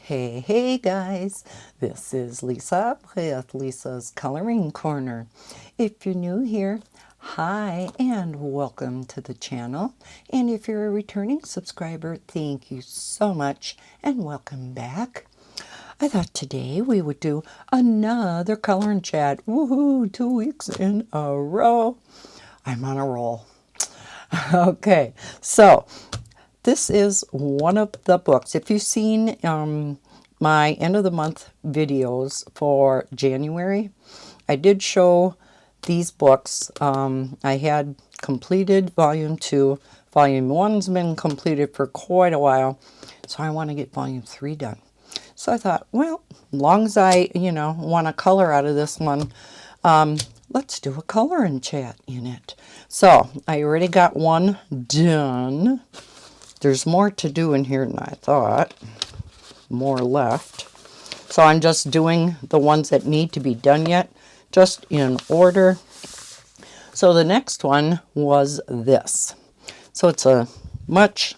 Hey guys, this is Lisa with Lisa's Coloring Corner. If you're new here, hi and welcome to the channel. And if you're a returning subscriber, thank you so much and welcome back. I thought today we would do another color and chat. Woohoo, 2 weeks in a row. I'm on a roll. Okay, so this is one of the books. If you've seen my end of the month videos for January, I did show these books. I had completed volume 2. Volume 1's been completed for quite a while, so I want to get volume 3 done. So I thought, well, as long as I, want a color out of this one, let's do a color and chat in it. So I already got one done. There's more to do in here than I thought. More left. So I'm just doing the ones that need to be done yet, just in order. So the next one was this. So it's a much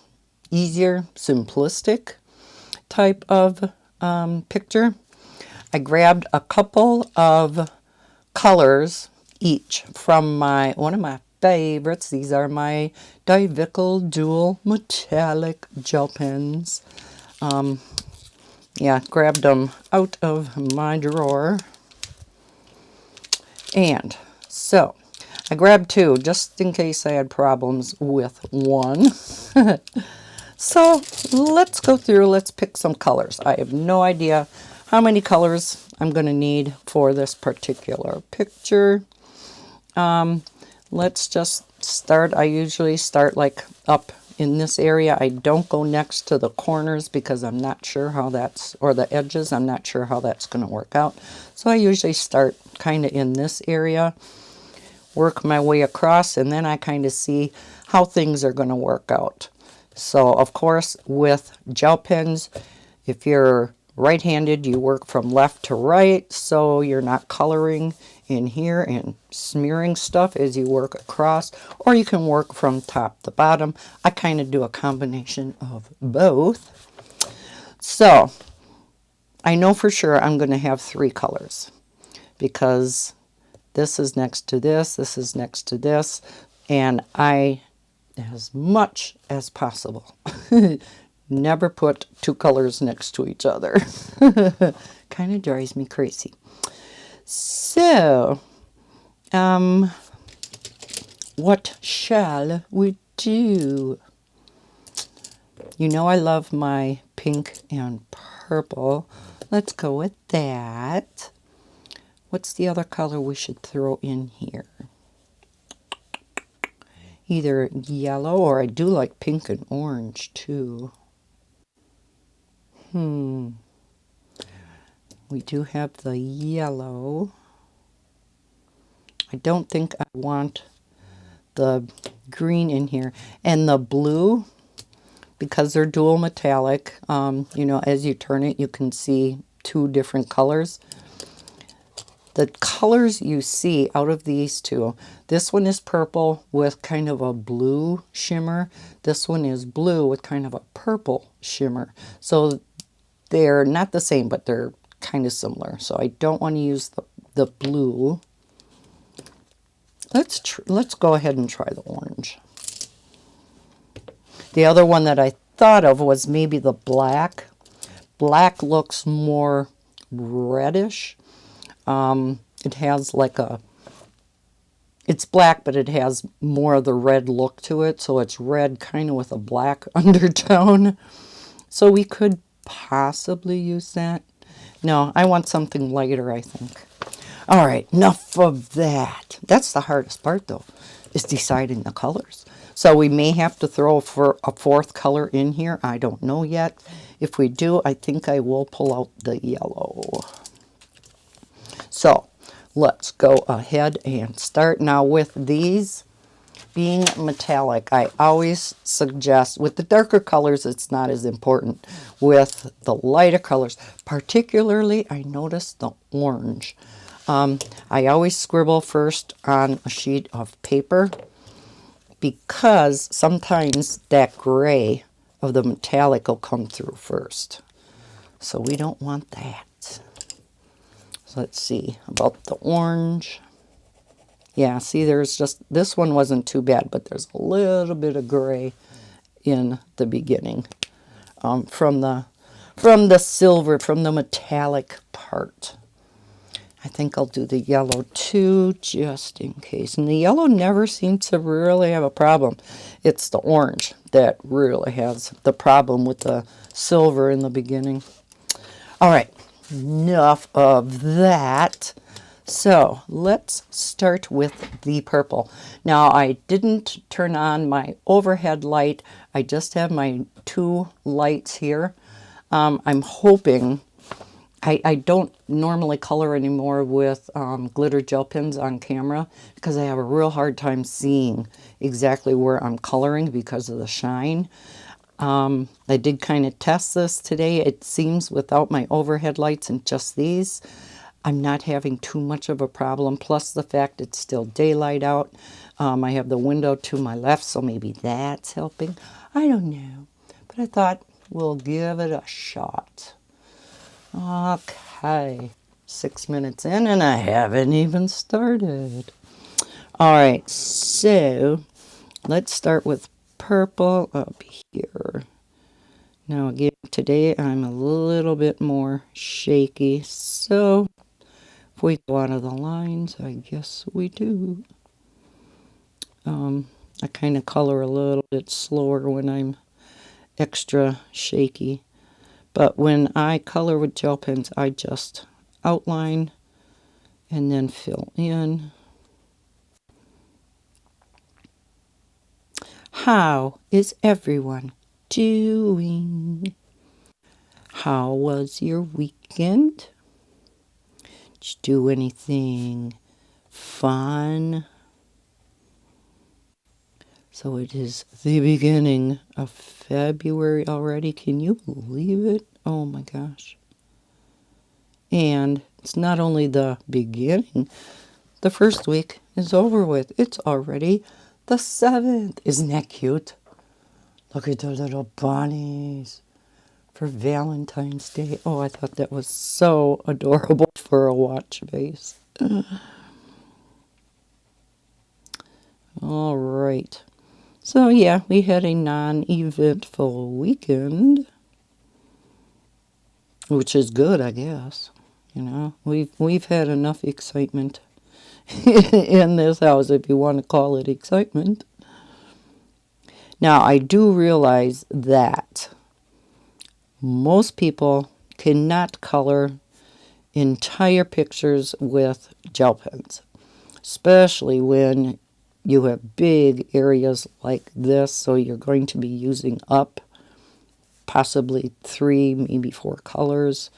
easier, simplistic type of picture. I grabbed a couple of colors each from one of my favorites. These are my Dyvicl dual metallic gel pens. Yeah, grabbed them out of my drawer. And so I grabbed 2 just in case I had problems with one. So let's go through, let's pick some colors. I have no idea how many colors I'm going to need for this particular picture. Let's just start. I usually start like up in this area. I don't go next to the corners because I'm not sure how that's, or the edges, I'm not sure how that's going to work out. So I usually start kind of in this area, work my way across, and then I kind of see how things are going to work out. So of course with gel pens, if you're right-handed, you work from left to right, so you're not coloring in here and smearing stuff as you work across, or you can work from top to bottom. I kind of do a combination of both. So I know for sure I'm going to have 3 colors because this is next to this is next to this, and I, as much as possible, never put 2 colors next to each other. Kind of drives me crazy. So, what shall we do? You know I love my pink and purple. Let's go with that. What's the other color we should throw in here? Either yellow, or I do like pink and orange too. We do have the yellow. I don't think I want the green in here. And the blue, because they're dual metallic, as you turn it, you can see 2 different colors. The colors you see out of these 2, this one is purple with kind of a blue shimmer. This one is blue with kind of a purple shimmer. So they're not the same, but they're kind of similar. So I don't want to use the blue. Let's go ahead and try the orange. The other one that I thought of was maybe the black. Black looks more reddish. It has like it's black, but it has more of the red look to it. So it's red kind of with a black undertone. So we could possibly use that. No, I want something lighter, I think. All right, enough of that. That's the hardest part, though, is deciding the colors. So we may have to throw for a 4th color in here. I don't know yet. If we do, I think I will pull out the yellow. So let's go ahead and start. Now with these being metallic, I always suggest, with the darker colors, it's not as important. With the lighter colors, particularly, I noticed the orange. I always scribble first on a sheet of paper because sometimes that gray of the metallic will come through first. So we don't want that. So let's see about the orange. Yeah, see, there's just, this one wasn't too bad, but there's a little bit of gray in the beginning from the silver, from the metallic part. I think I'll do the yellow too, just in case. And the yellow never seems to really have a problem. It's the orange that really has the problem with the silver in the beginning. All right, enough of that. So let's start with the purple. Now, I didn't turn on my overhead light. I just have my 2 lights here. I'm hoping, I don't normally color anymore with glitter gel pens on camera because I have a real hard time seeing exactly where I'm coloring because of the shine. I did kind of test this today. It seems without my overhead lights and just these, I'm not having too much of a problem. Plus the fact it's still daylight out. I have the window to my left, so maybe that's helping. I don't know. But I thought we'll give it a shot. Okay. 6 minutes in and I haven't even started. All right, so let's start with purple up here. Now again, today I'm a little bit more shaky, so if we go out of the lines, I guess we do. I kind of color a little bit slower when I'm extra shaky. But when I color with gel pens, I just outline and then fill in. How is everyone doing? How was your weekend? Did you do anything fun? So it is the beginning of February already. Can you believe it? Oh my gosh. And it's not only the beginning, the first week is over with. It's already the 7th. Isn't that cute? Look at the little bunnies for Valentine's Day. Oh, I thought that was so adorable for a watch face. All right. So yeah, we had a non-eventful weekend, which is good, I guess. You know, we've had enough excitement in this house, if you want to call it excitement. Now, I do realize that most people cannot color entire pictures with gel pens, especially when you have big areas like this, so you're going to be using up possibly 3, maybe 4 colors,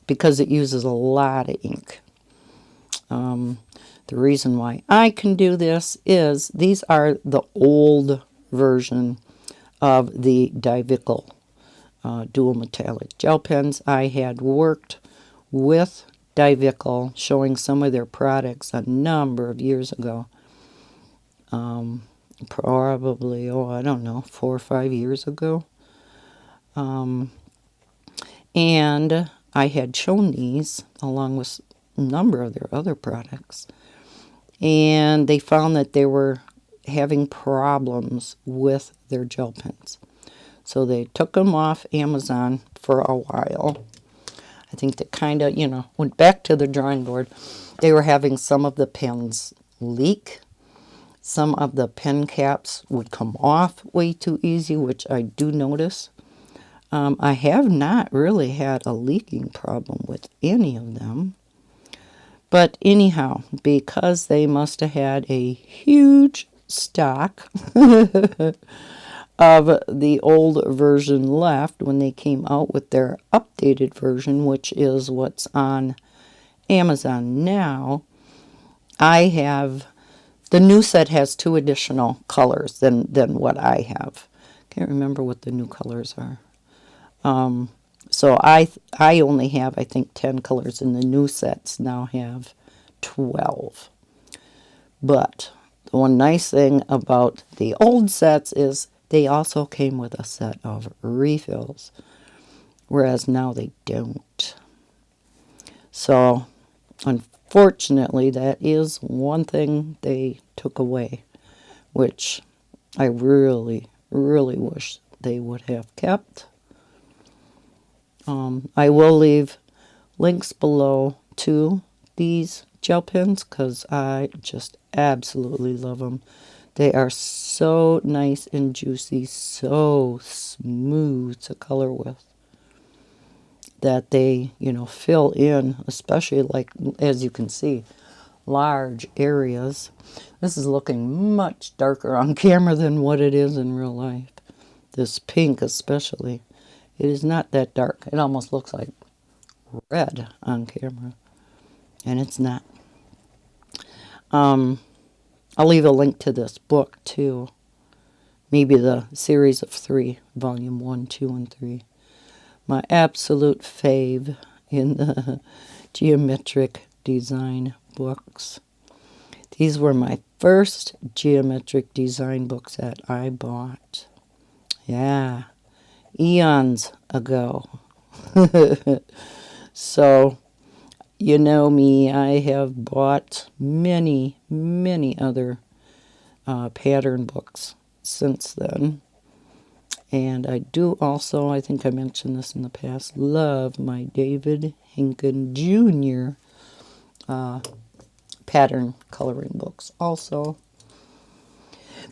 because it uses a lot of ink. The reason why I can do this is these are the old version of the Dyvicl dual metallic gel pens. I had worked with Dyvicl, showing some of their products a number of years ago. Probably, I don't know, 4 or 5 years ago. And I had shown these along with a number of their other products. And they found that they were having problems with their gel pens. So they took them off Amazon for a while. I think they kind of, went back to the drawing board. They were having some of the pens leak. Some of the pen caps would come off way too easy, which I do notice. I have not really had a leaking problem with any of them. But anyhow, because they must have had a huge stock of the old version left when they came out with their updated version, which is what's on Amazon now, the new set has 2 additional colors than what I have. Can't remember what the new colors are. So I only have, I think, 10 colors, and the new sets now have 12. But the one nice thing about the old sets is they also came with a set of refills. whereas now they don't. So, unfortunately, that is one thing they took away, which I really, really wish they would have kept. I will leave links below to these gel pens because I just absolutely love them. They are so nice and juicy, so smooth to color with, that they, fill in, especially like, as you can see, large areas. This is looking much darker on camera than what it is in real life. This pink especially. It is not that dark. It almost looks like red on camera, and it's not. I'll leave a link to this book too. Maybe the series of 3, volume 1, 2, and 3. My absolute fave in the geometric design books. These were my first geometric design books that I bought. Yeah, eons ago. So, you know me, I have bought many, many other pattern books since then. And I do also, I think I mentioned this in the past, love my David Hinken Jr. Pattern coloring books also.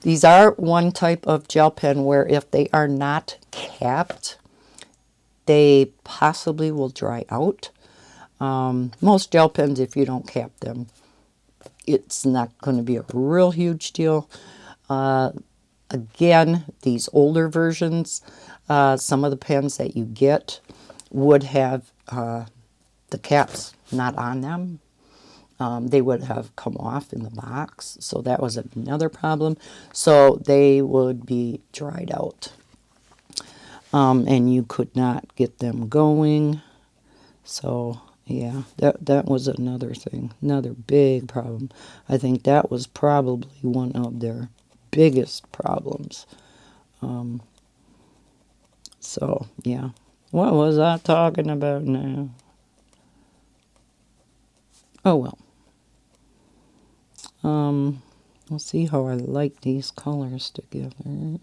These are one type of gel pen where if they are not capped, they possibly will dry out. Most gel pens, if you don't cap them, it's not going to be a real huge deal. Again, these older versions, some of the pens that you get would have the caps not on them. They would have come off in the box, so that was another problem. So they would be dried out, and you could not get them going. So yeah, that was another thing, another big problem. I think that was probably one of their biggest problems. So yeah, what was I talking about now? Oh well. We'll see how I like these colors together.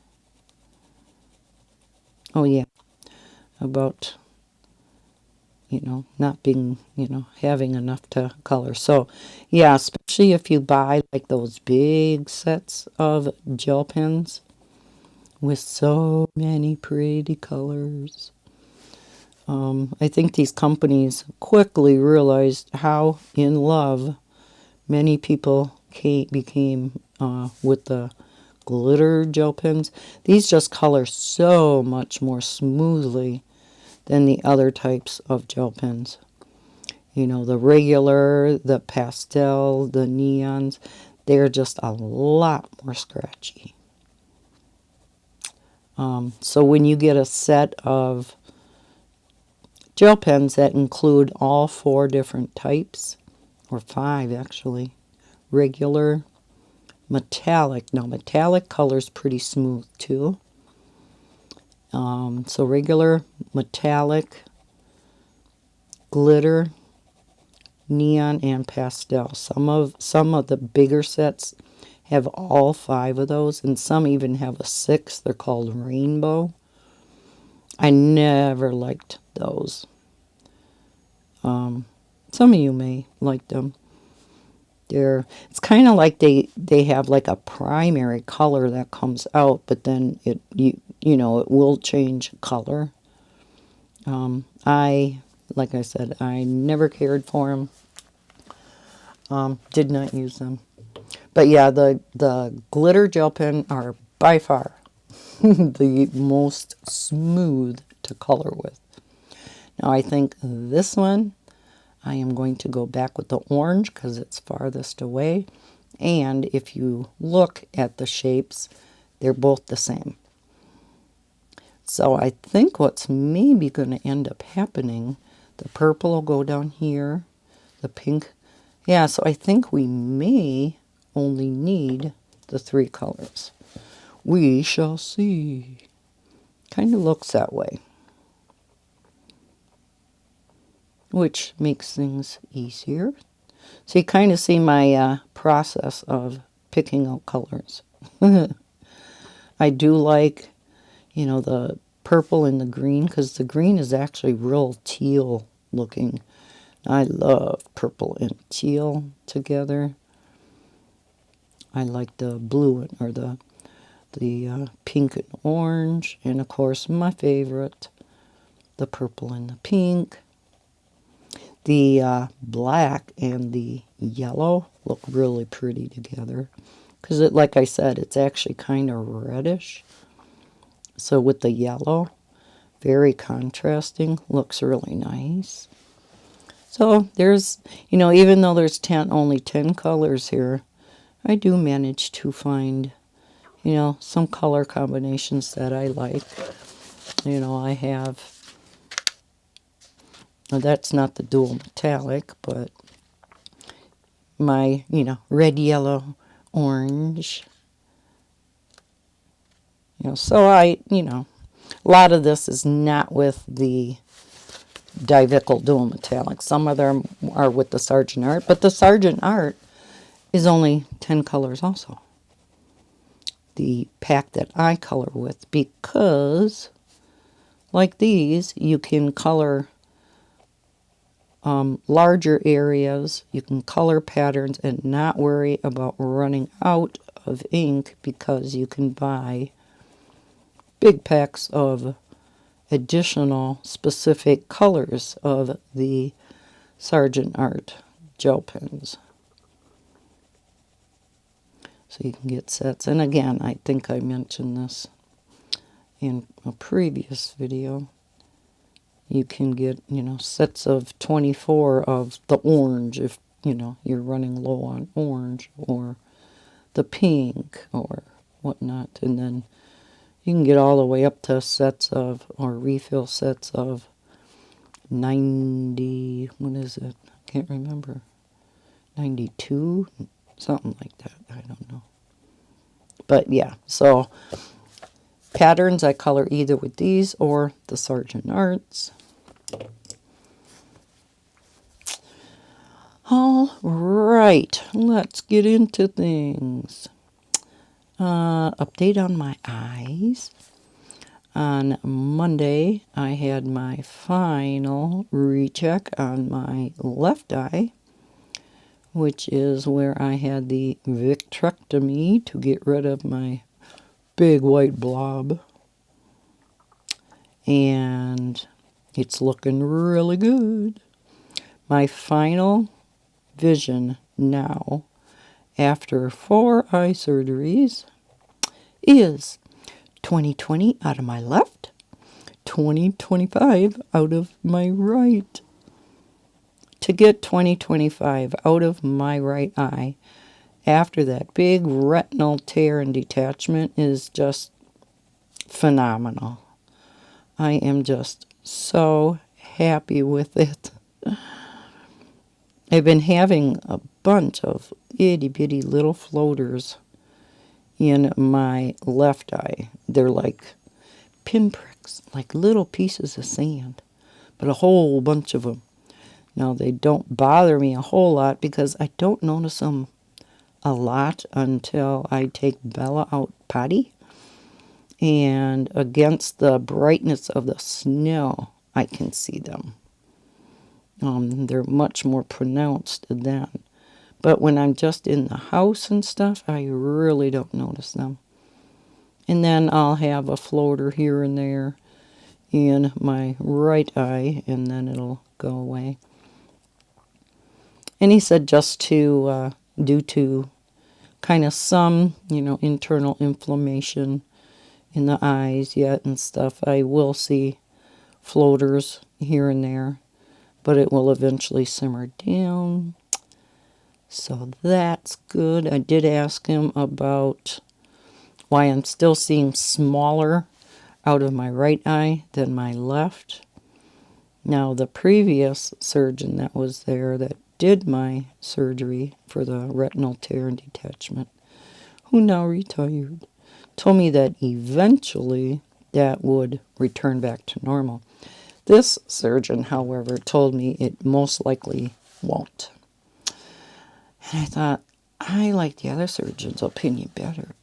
Oh yeah, about, not being, having enough to color. So yeah, especially if you buy like those big sets of gel pens with so many pretty colors. I think these companies quickly realized how in love many people became with the glitter gel pens. These just color so much more smoothly than the other types of gel pens. The regular, the pastel, the neons, they're just a lot more scratchy. So when you get a set of gel pens that include all 4 different types, or 5 actually, regular, metallic. Now metallic color's pretty smooth too. So regular, metallic, glitter, neon, and pastel. Some of the bigger sets have all 5 of those, and some even have a 6th. They're called rainbow. I never liked those. Some of you may like them. It's kind of like they have like a primary color that comes out, but then it will change color. Like I said, I never cared for them. Did not use them. But yeah, the glitter gel pen are by far the most smooth to color with. Now I think this one, I am going to go back with the orange because it's farthest away. And if you look at the shapes, they're both the same. So I think what's maybe going to end up happening, the purple will go down here, the pink. Yeah, so I think we may only need the 3 colors. We shall see. Kind of looks that way. which makes things easier. So you kind of see my process of picking out colors. I do like, you know, the purple and the green, because the green is actually real teal looking. I love purple and teal together. I like the blue or the pink and orange, and of course my favorite, the purple and the pink. The black and the yellow look really pretty together, because like I said, it's actually kind of reddish. So with the yellow, very contrasting, looks really nice. So there's, you know, even though there's only 10 colors here, I do manage to find, you know, some color combinations that I like. You know, I have, well, that's not the dual metallic, but my, you know, red, yellow, orange. You know, so I, you know, a lot of this is not with the Dyvicl dual metallic. Some of them are with the Sargent Art, but the Sargent Art is only 10 colors also. The pack that I color with, because like these, you can color larger areas, you can color patterns and not worry about running out of ink, because you can buy big packs of additional specific colors of the Sargent Art gel pens. So you can get sets. And again, I think I mentioned this in a previous video. You can get, you know, sets of 24 of the orange if, you know, you're running low on orange, or the pink or whatnot. And then you can get all the way up to sets of, or refill sets of 90, what is it? I can't remember. 92? Something like that. I don't know. But yeah, so patterns I color either with these or the Sargent Arts. All right, let's get into things. Update on my eyes. On Monday, I had my final recheck on my left eye, which is where I had the vitrectomy to get rid of my big white blob. And it's looking really good. My final vision now, after 4 eye surgeries, is 20/20 out of my left, 20/25 out of my right. To get 20/25 out of my right eye after that big retinal tear and detachment is just phenomenal. I am just so happy with it. I've been having a bunch of itty-bitty little floaters in my left eye. They're like pinpricks, like little pieces of sand, but a whole bunch of them. Now, they don't bother me a whole lot because I don't notice them a lot until I take Bella out potty. And against the brightness of the snow, I can see them. They're much more pronounced then. But when I'm just in the house and stuff, I really don't notice them. And then I'll have a floater here and there in my right eye, and then it'll go away. And he said just to, due to kind of some, you know, internal inflammation in the eyes yet and stuff, I will see floaters here and there, but it will eventually simmer down. So that's good. I did ask him about why I'm still seeing smaller out of my right eye than my left. Now, the previous surgeon that was there that did my surgery for the retinal tear and detachment, who now retired, told me that eventually that would return back to normal. This surgeon, however, told me it most likely won't. And I thought, I like the other surgeon's opinion better.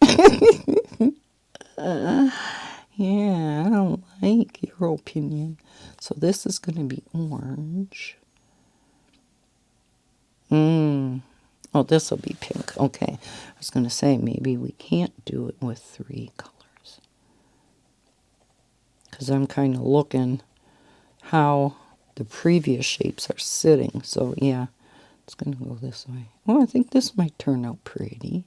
Yeah, I don't like your opinion. So this is going to be orange. Oh, this will be pink. Okay. I was going to say maybe we can't do it with 3 colors. Because I'm kind of looking how the previous shapes are sitting. So, yeah, it's going to go this way. Well, I think this might turn out pretty.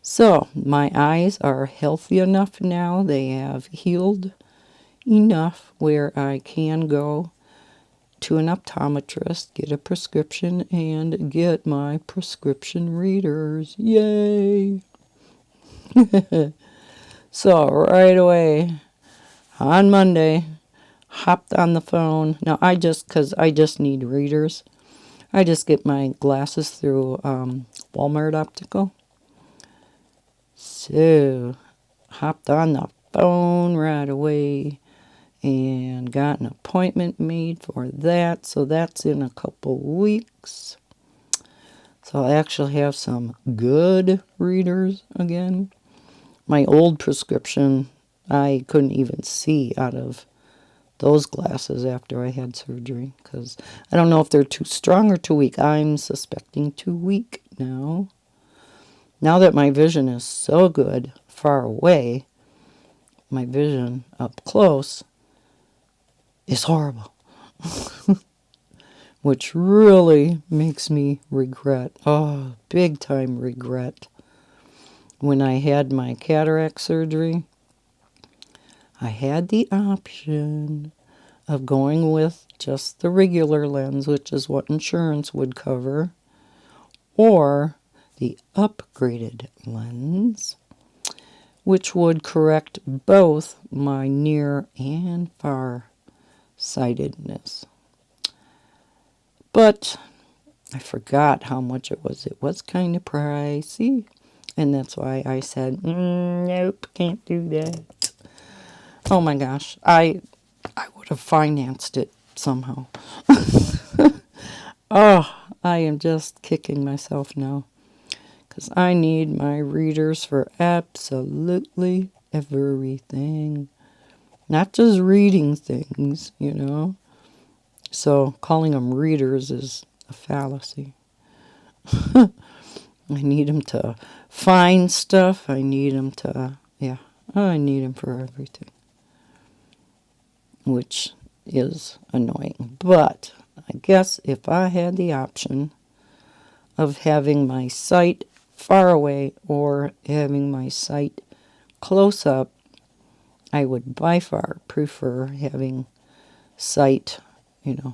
So, my eyes are healthy enough now. They have healed enough where I can go to an optometrist, get a prescription, and get my prescription readers. Yay! So, right away, on Monday, hopped on the phone. Now, because I just need readers, I just get my glasses through Walmart Optical. So, hopped on the phone right away and got an appointment made for that. So, that's in a couple weeks. So, I actually have some good readers again. My old prescription, I couldn't even see out of those glasses after I had surgery, because I don't know if they're too strong or too weak. I'm suspecting too weak now. Now that my vision is so good far away, my vision up close is horrible. Which really makes me regret, big time regret. When I had my cataract surgery, I had the option of going with just the regular lens, which is what insurance would cover, or the upgraded lens, which would correct both my near and far sightedness. But I forgot how much it was. It was kind of pricey, and that's why I said, nope, can't do that. Oh my gosh, I would have financed it somehow. Oh, I am just kicking myself now, because I need my readers for absolutely everything. Not just reading things, you know. So calling them readers is a fallacy. I need them to find stuff. I need them to, I need them for everything. Which is annoying. But I guess if I had the option of having my sight far away or having my sight close up, I would by far prefer having sight,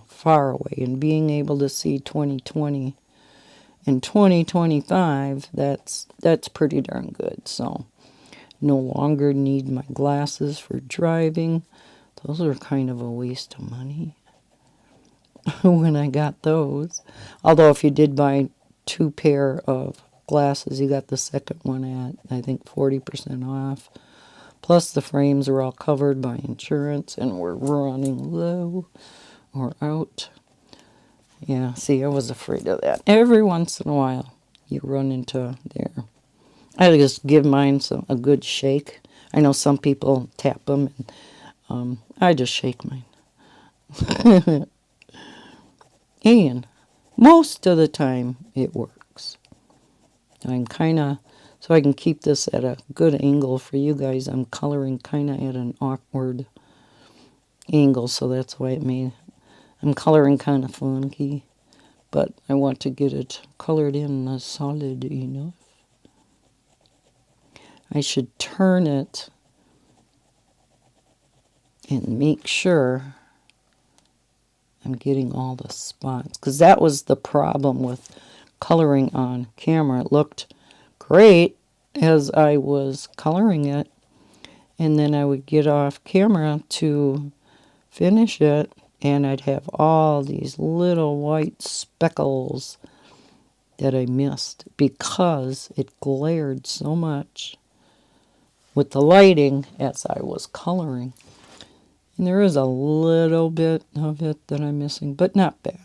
far away, and being able to see 20/20 and 20/25. That's pretty darn good. So no longer need my glasses for driving. Those are kind of a waste of money when I got those. Although if you did buy 2 pair of glasses, you got the second one at, I think, 40% off. Plus the frames are all covered by insurance and we're running low or out. Yeah, see, I was afraid of that. Every once in a while, you run into there. I just give mine a good shake. I know some people tap them, and I just shake mine. And most of the time, it works. I'm kind of, so I can keep this at a good angle for you guys, I'm coloring kind of at an awkward angle, so that's why I'm coloring kind of funky. But I want to get it colored in solid enough. I should turn it and make sure I'm getting all the spots. Because that was the problem with coloring on camera. It looked great as I was coloring it. And then I would get off camera to finish it. And I'd have all these little white speckles that I missed because it glared so much with the lighting as I was coloring. And there is a little bit of it that I'm missing, but not bad.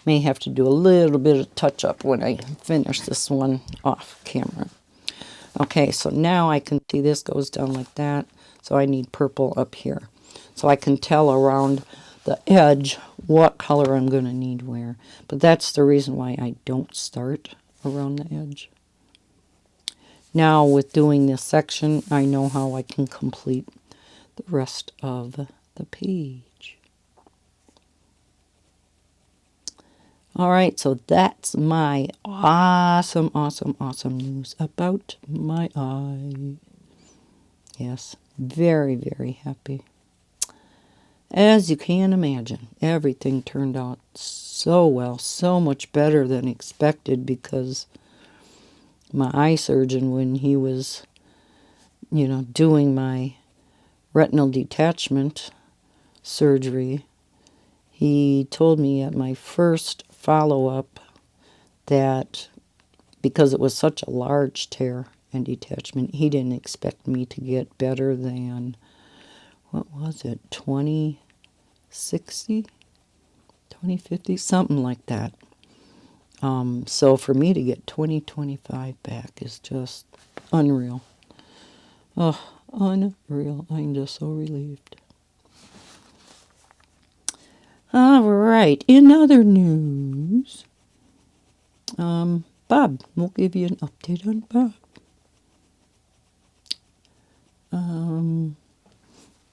May have to do a little bit of touch-up when I finish this one off camera. Okay, so now I can see this goes down like that. So I need purple up here. So I can tell around the edge what color I'm going to need where. But that's the reason why I don't start around the edge. Now with doing this section, I know how I can complete the rest of the page. All right, so that's my awesome, awesome, awesome news about my eye. Yes, very, very happy. As you can imagine, everything turned out so well, so much better than expected, because my eye surgeon, when he was, doing my retinal detachment surgery, he told me at my first follow-up that because it was such a large tear and detachment, he didn't expect me to get better than, what was it, 20/60? 20/50? Something like that. So for me to get 20/25 back is just unreal. Oh, unreal. I'm just so relieved. All right, in other news, Bob, we'll give you an update on Bob.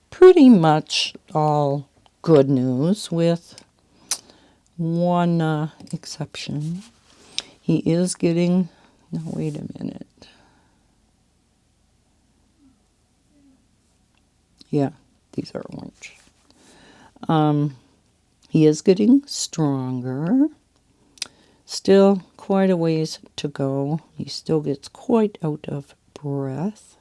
Pretty much all good news with one exception. He is getting, now wait a minute. Yeah, these are orange. He is getting stronger. Still quite a ways to go. He still gets quite out of breath.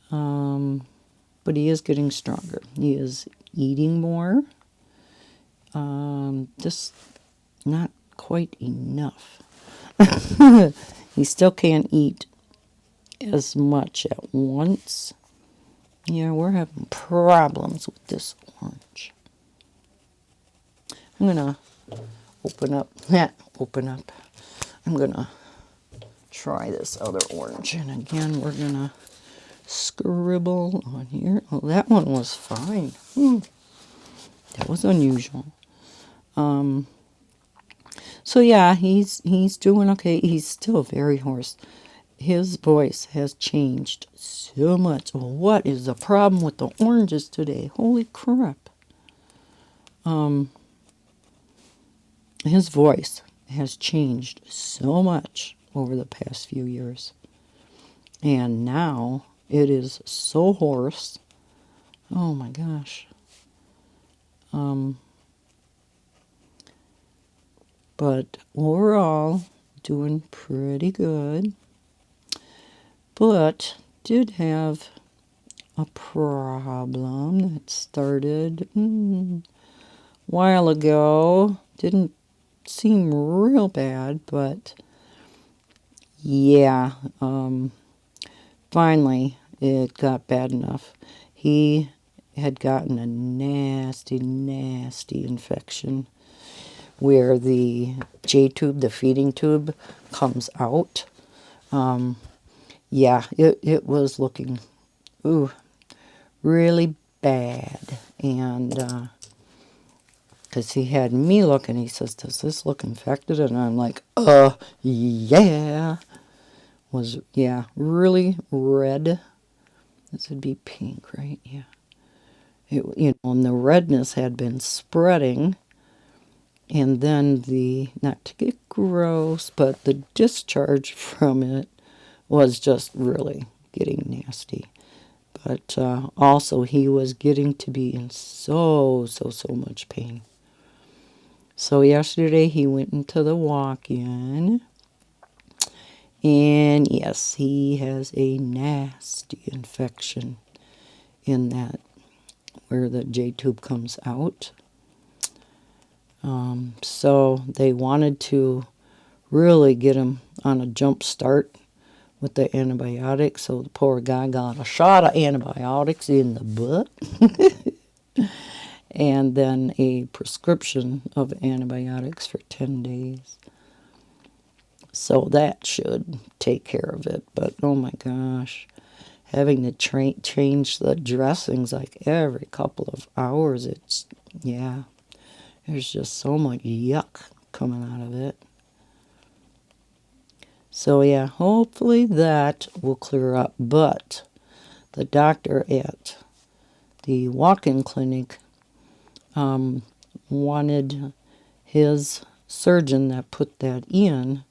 But he is getting stronger. He is eating more. Just not quite enough. He still can't eat as much at once. Yeah, we're having problems with this orange. I'm going to open up. I'm going to try this other orange. And again, we're going to scribble on here. Oh, that one was fine. That was unusual. So yeah, he's doing okay. He's still very hoarse. His voice has changed so much. What is the problem with the oranges today? Holy crap. His voice has changed so much over the past few years. And now it is so hoarse. Oh my gosh. But overall, doing pretty good. But did have a problem that started a while ago. Didn't seem real bad, but yeah, finally it got bad enough. He had gotten a nasty, nasty infection where the J-tube, the feeding tube, comes out. Yeah, it was looking, really bad. And because he had me looking, he says, does this look infected? And I'm like, yeah. Was, yeah, really red. This would be pink, right? Yeah. And the redness had been spreading. And then not to get gross, but the discharge from it was just really getting nasty. But also he was getting to be in so much pain. So yesterday he went into the walk-in. And yes, he has a nasty infection in that where the J-tube comes out. So they wanted to really get him on a jump start with the antibiotics. So the poor guy got a shot of antibiotics in the butt. And then a prescription of antibiotics for 10 days. So that should take care of it. But oh my gosh, having to change the dressings like every couple of hours, it's, yeah, there's just so much yuck coming out of it. So yeah, hopefully that will clear up. But the doctor at the walk-in clinic wanted his surgeon that put that in,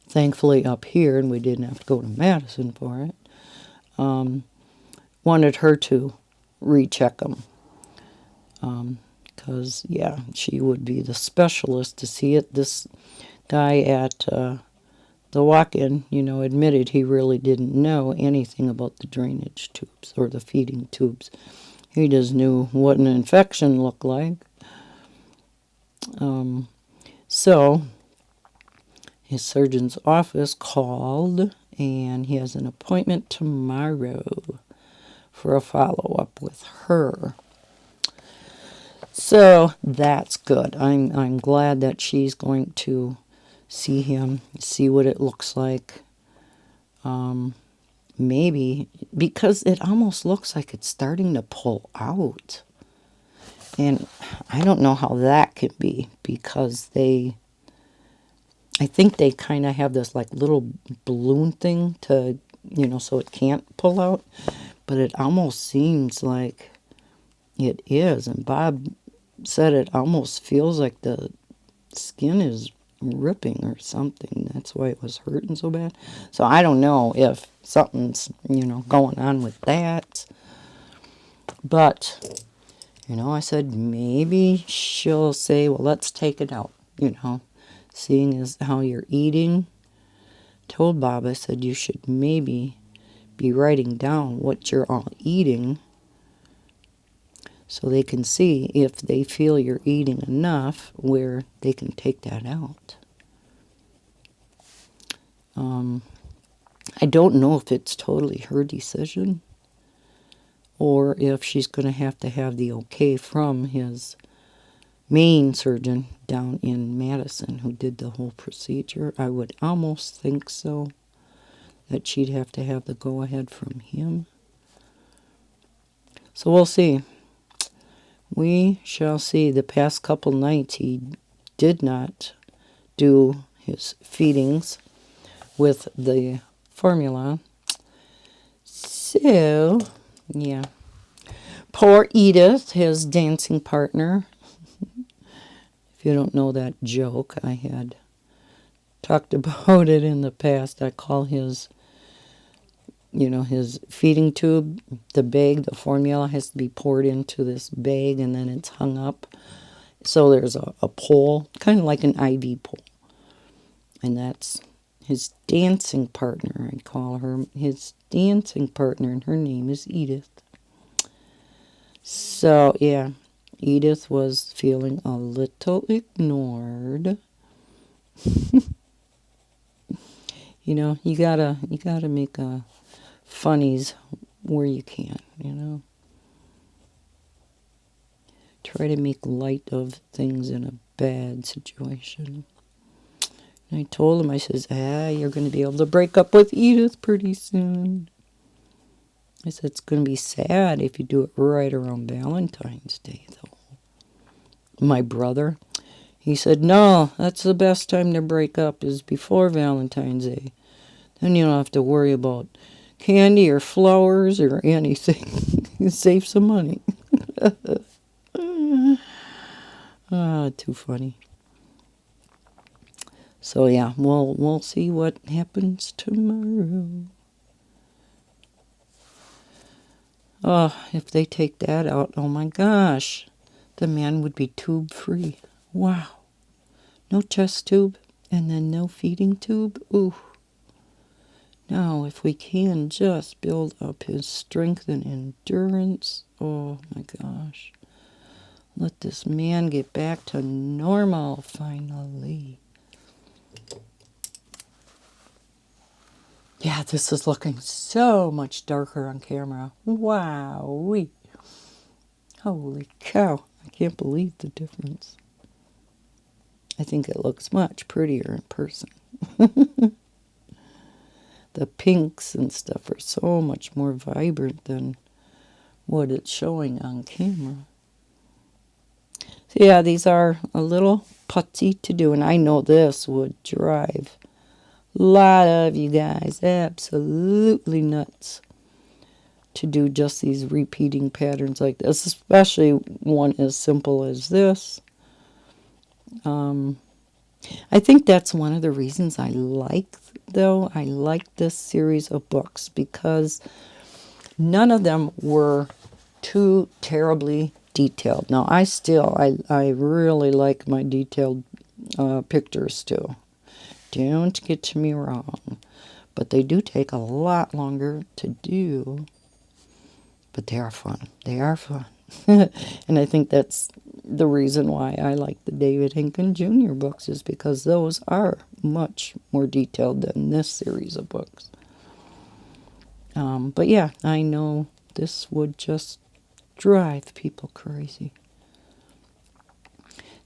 thankfully up here, and we didn't have to go to Madison for it, wanted her to recheck him. Because, yeah, she would be the specialist to see it. This guy at the walk-in, admitted he really didn't know anything about the drainage tubes or the feeding tubes. He just knew what an infection looked like. So his surgeon's office called, and he has an appointment tomorrow for a follow-up with her. So that's good. I'm glad that she's going to see him, see what it looks like. Maybe, because it almost looks like it's starting to pull out. And I don't know how that could be, because I think they kind of have this like little balloon thing to, so it can't pull out. But it almost seems like it is. And Bob said it almost feels like the skin is ripping or something. That's why it was hurting so bad. So I don't know if something's, going on with that. But, I said maybe she'll say, well, let's take it out, seeing as how you're eating. Told Bob, I said, you should maybe be writing down what you're all eating so they can see if they feel you're eating enough where they can take that out. I don't know if it's totally her decision or if she's going to have the okay from his main surgeon down in Madison who did the whole procedure. I would almost think so, that she'd have the go-ahead from him. So we'll see. We shall see. The past couple nights he did not do his feedings with the formula. So, yeah. Poor Edith, his dancing partner. If you don't know that joke, I had talked about it in the past. I call his his feeding tube, the bag, the formula has to be poured into this bag and then it's hung up. So there's a pole, kind of like an IV pole. And that's his dancing partner. I call her his dancing partner, and her name is Edith. So, yeah, Edith was feeling a little ignored. You gotta make funnies where you can, Try to make light of things in a bad situation. And I told him, I says, you're going to be able to break up with Edith pretty soon. I said, it's going to be sad if you do it right around Valentine's Day, though. My brother, he said, no, that's the best time to break up is before Valentine's Day. Then you don't have to worry about candy or flowers or anything. You save some money. Too funny. So yeah, we'll see what happens tomorrow. Oh, if they take that out, oh my gosh, the man would be tube free. Wow. No chest tube and then no feeding tube. Ooh. Now, if we can just build up his strength and endurance. Oh my gosh. Let this man get back to normal finally. Yeah, this is looking so much darker on camera. Wow-wee. Holy cow. I can't believe the difference. I think it looks much prettier in person. The pinks and stuff are so much more vibrant than what it's showing on camera. So yeah, these are a little putty to do, and I know this would drive a lot of you guys absolutely nuts to do just these repeating patterns like this, especially one as simple as this. I think that's one of the reasons I like this series of books, because none of them were too terribly detailed. Now, I really like my detailed pictures too. Don't get me wrong. But they do take a lot longer to do. But they are fun. They are fun. And I think that's the reason why I like the David Hinken Jr. books, is because those are much more detailed than this series of books. But yeah, I know this would just drive people crazy.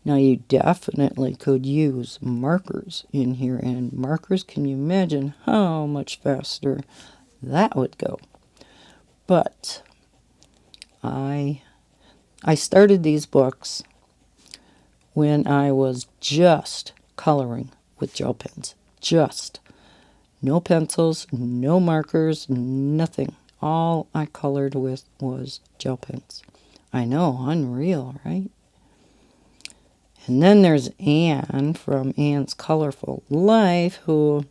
Now, you definitely could use markers in here, and markers, can you imagine how much faster that would go? But I started these books when I was just coloring with gel pens. Just. No pencils, no markers, nothing. All I colored with was gel pens. I know, unreal, right? And then there's Anne from Anne's Colorful Life, who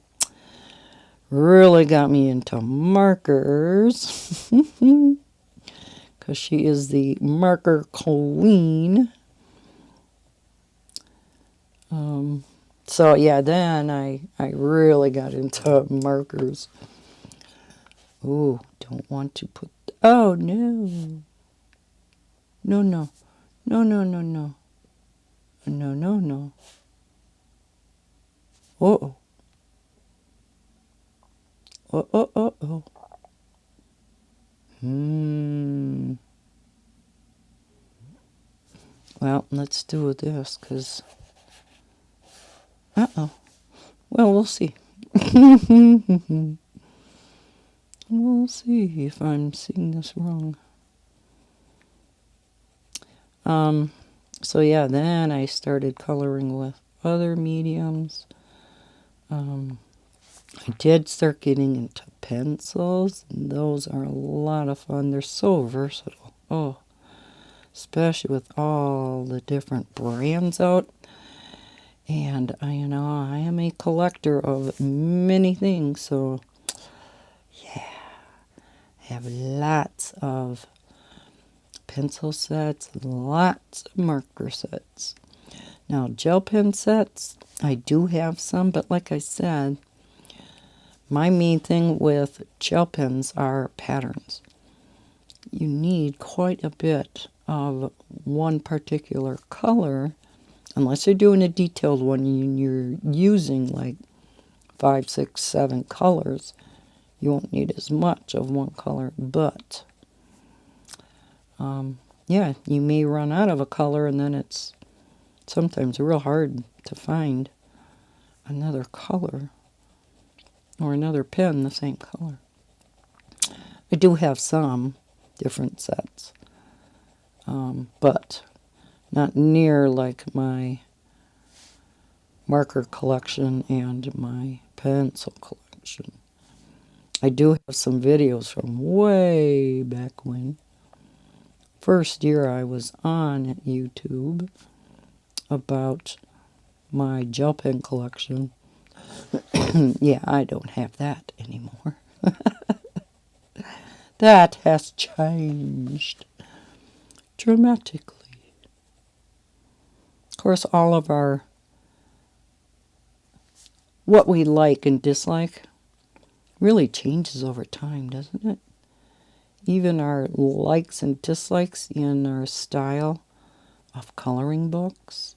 really got me into markers. Because she is the marker queen. So yeah, then I really got into markers. Ooh, don't want to put... Oh, no. No, no. No, no, no, no. No, no, no. Uh-oh. Uh-oh. Well, let's do this, because... Uh-oh. Well, we'll see. We'll see if I'm seeing this wrong. So yeah, then I started coloring with other mediums. I did start getting into pencils, and those are a lot of fun. They're so versatile. Oh, especially with all the different brands out. And I am a collector of many things, so yeah, I have lots of pencil sets, lots of marker sets. Now, gel pen sets, I do have some, but like I said, my main thing with gel pens are patterns. You need quite a bit of one particular color, unless you're doing a detailed one and you're using like 5, 6, 7 colors. You won't need as much of one color, but yeah, you may run out of a color, and then it's sometimes real hard to find another color or another pen the same color. I do have some different sets, but not near like my marker collection and my pencil collection. I do have some videos from way back when. First year I was on YouTube about my gel pen collection. Yeah, I don't have that anymore. That has changed dramatically. Of course, all of our what we like and dislike really changes over time, doesn't it? Even our likes and dislikes in our style of coloring books.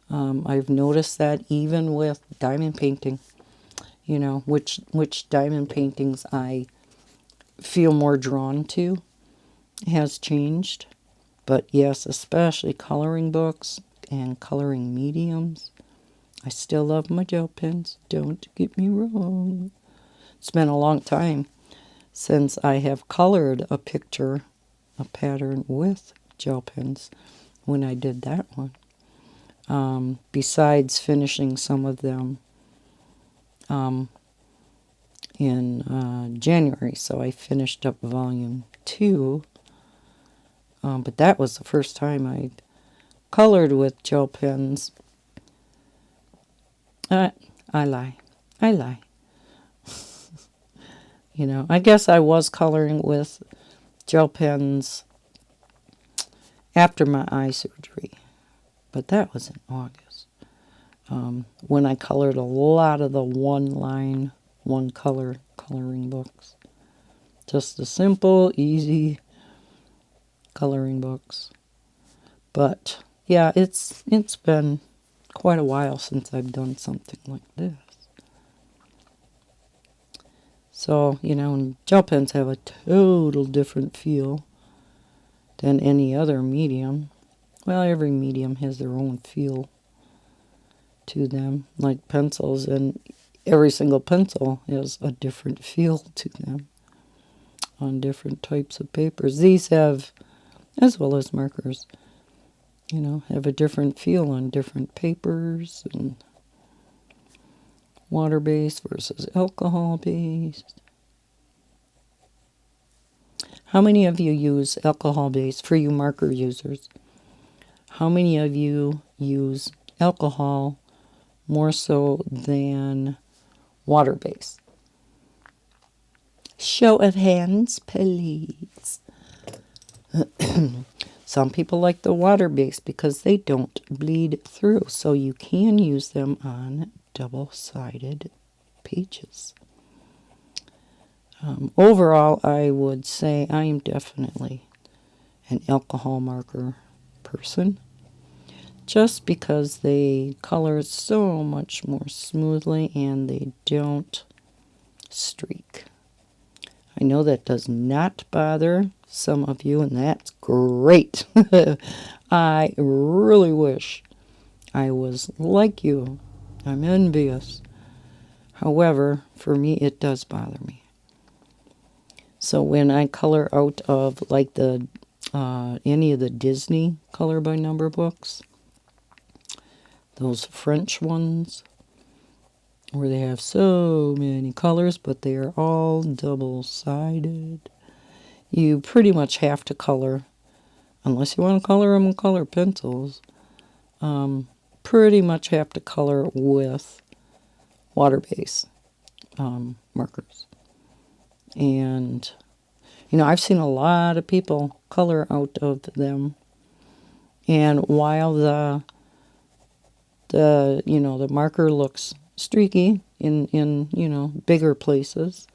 I've noticed that even with diamond painting. you know, which diamond paintings I feel more drawn to has changed. But yes, especially coloring books and coloring mediums. I still love my gel pens, don't get me wrong. It's been a long time since I have colored a picture, a pattern with gel pens when I did that one. Besides finishing some of them in January. So I finished up volume 2. But that was the first time I colored with gel pens. I lie. I lie. You know, I guess I was coloring with gel pens after my eye surgery. But that was in August. When I colored a lot of the one-line, one-color coloring books. Just the simple, easy coloring books. But yeah, it's been quite a while since I've done something like this. So, you know, and gel pens have a total different feel than any other medium. Well, every medium has their own feel to them, like pencils, and every single pencil has a different feel to them on different types of papers. These have, as well as markers, you know, have a different feel on different papers, and water-based versus alcohol-based. How many of you use alcohol-based, for you marker users? How many of you use alcohol more so than water-based? Show of hands, please. Some people like the water-based because they don't bleed through, so you can use them on double-sided pages. Overall, I would say I am definitely an alcohol marker person, just because they color so much more smoothly and they don't streak. I know that does not bother some of you, and that's great. I really wish I was like you. I'm envious. However, for me, it does bother me. So when I color out of like the any of the Disney color by number books, those French ones, where they have so many colors, but they are all double-sided. You pretty much have to color, unless you want to color them with color pencils, pretty much have to color with water-based markers. And, you know, I've seen a lot of people color out of them. And while the you know, the marker looks streaky in you know, bigger places,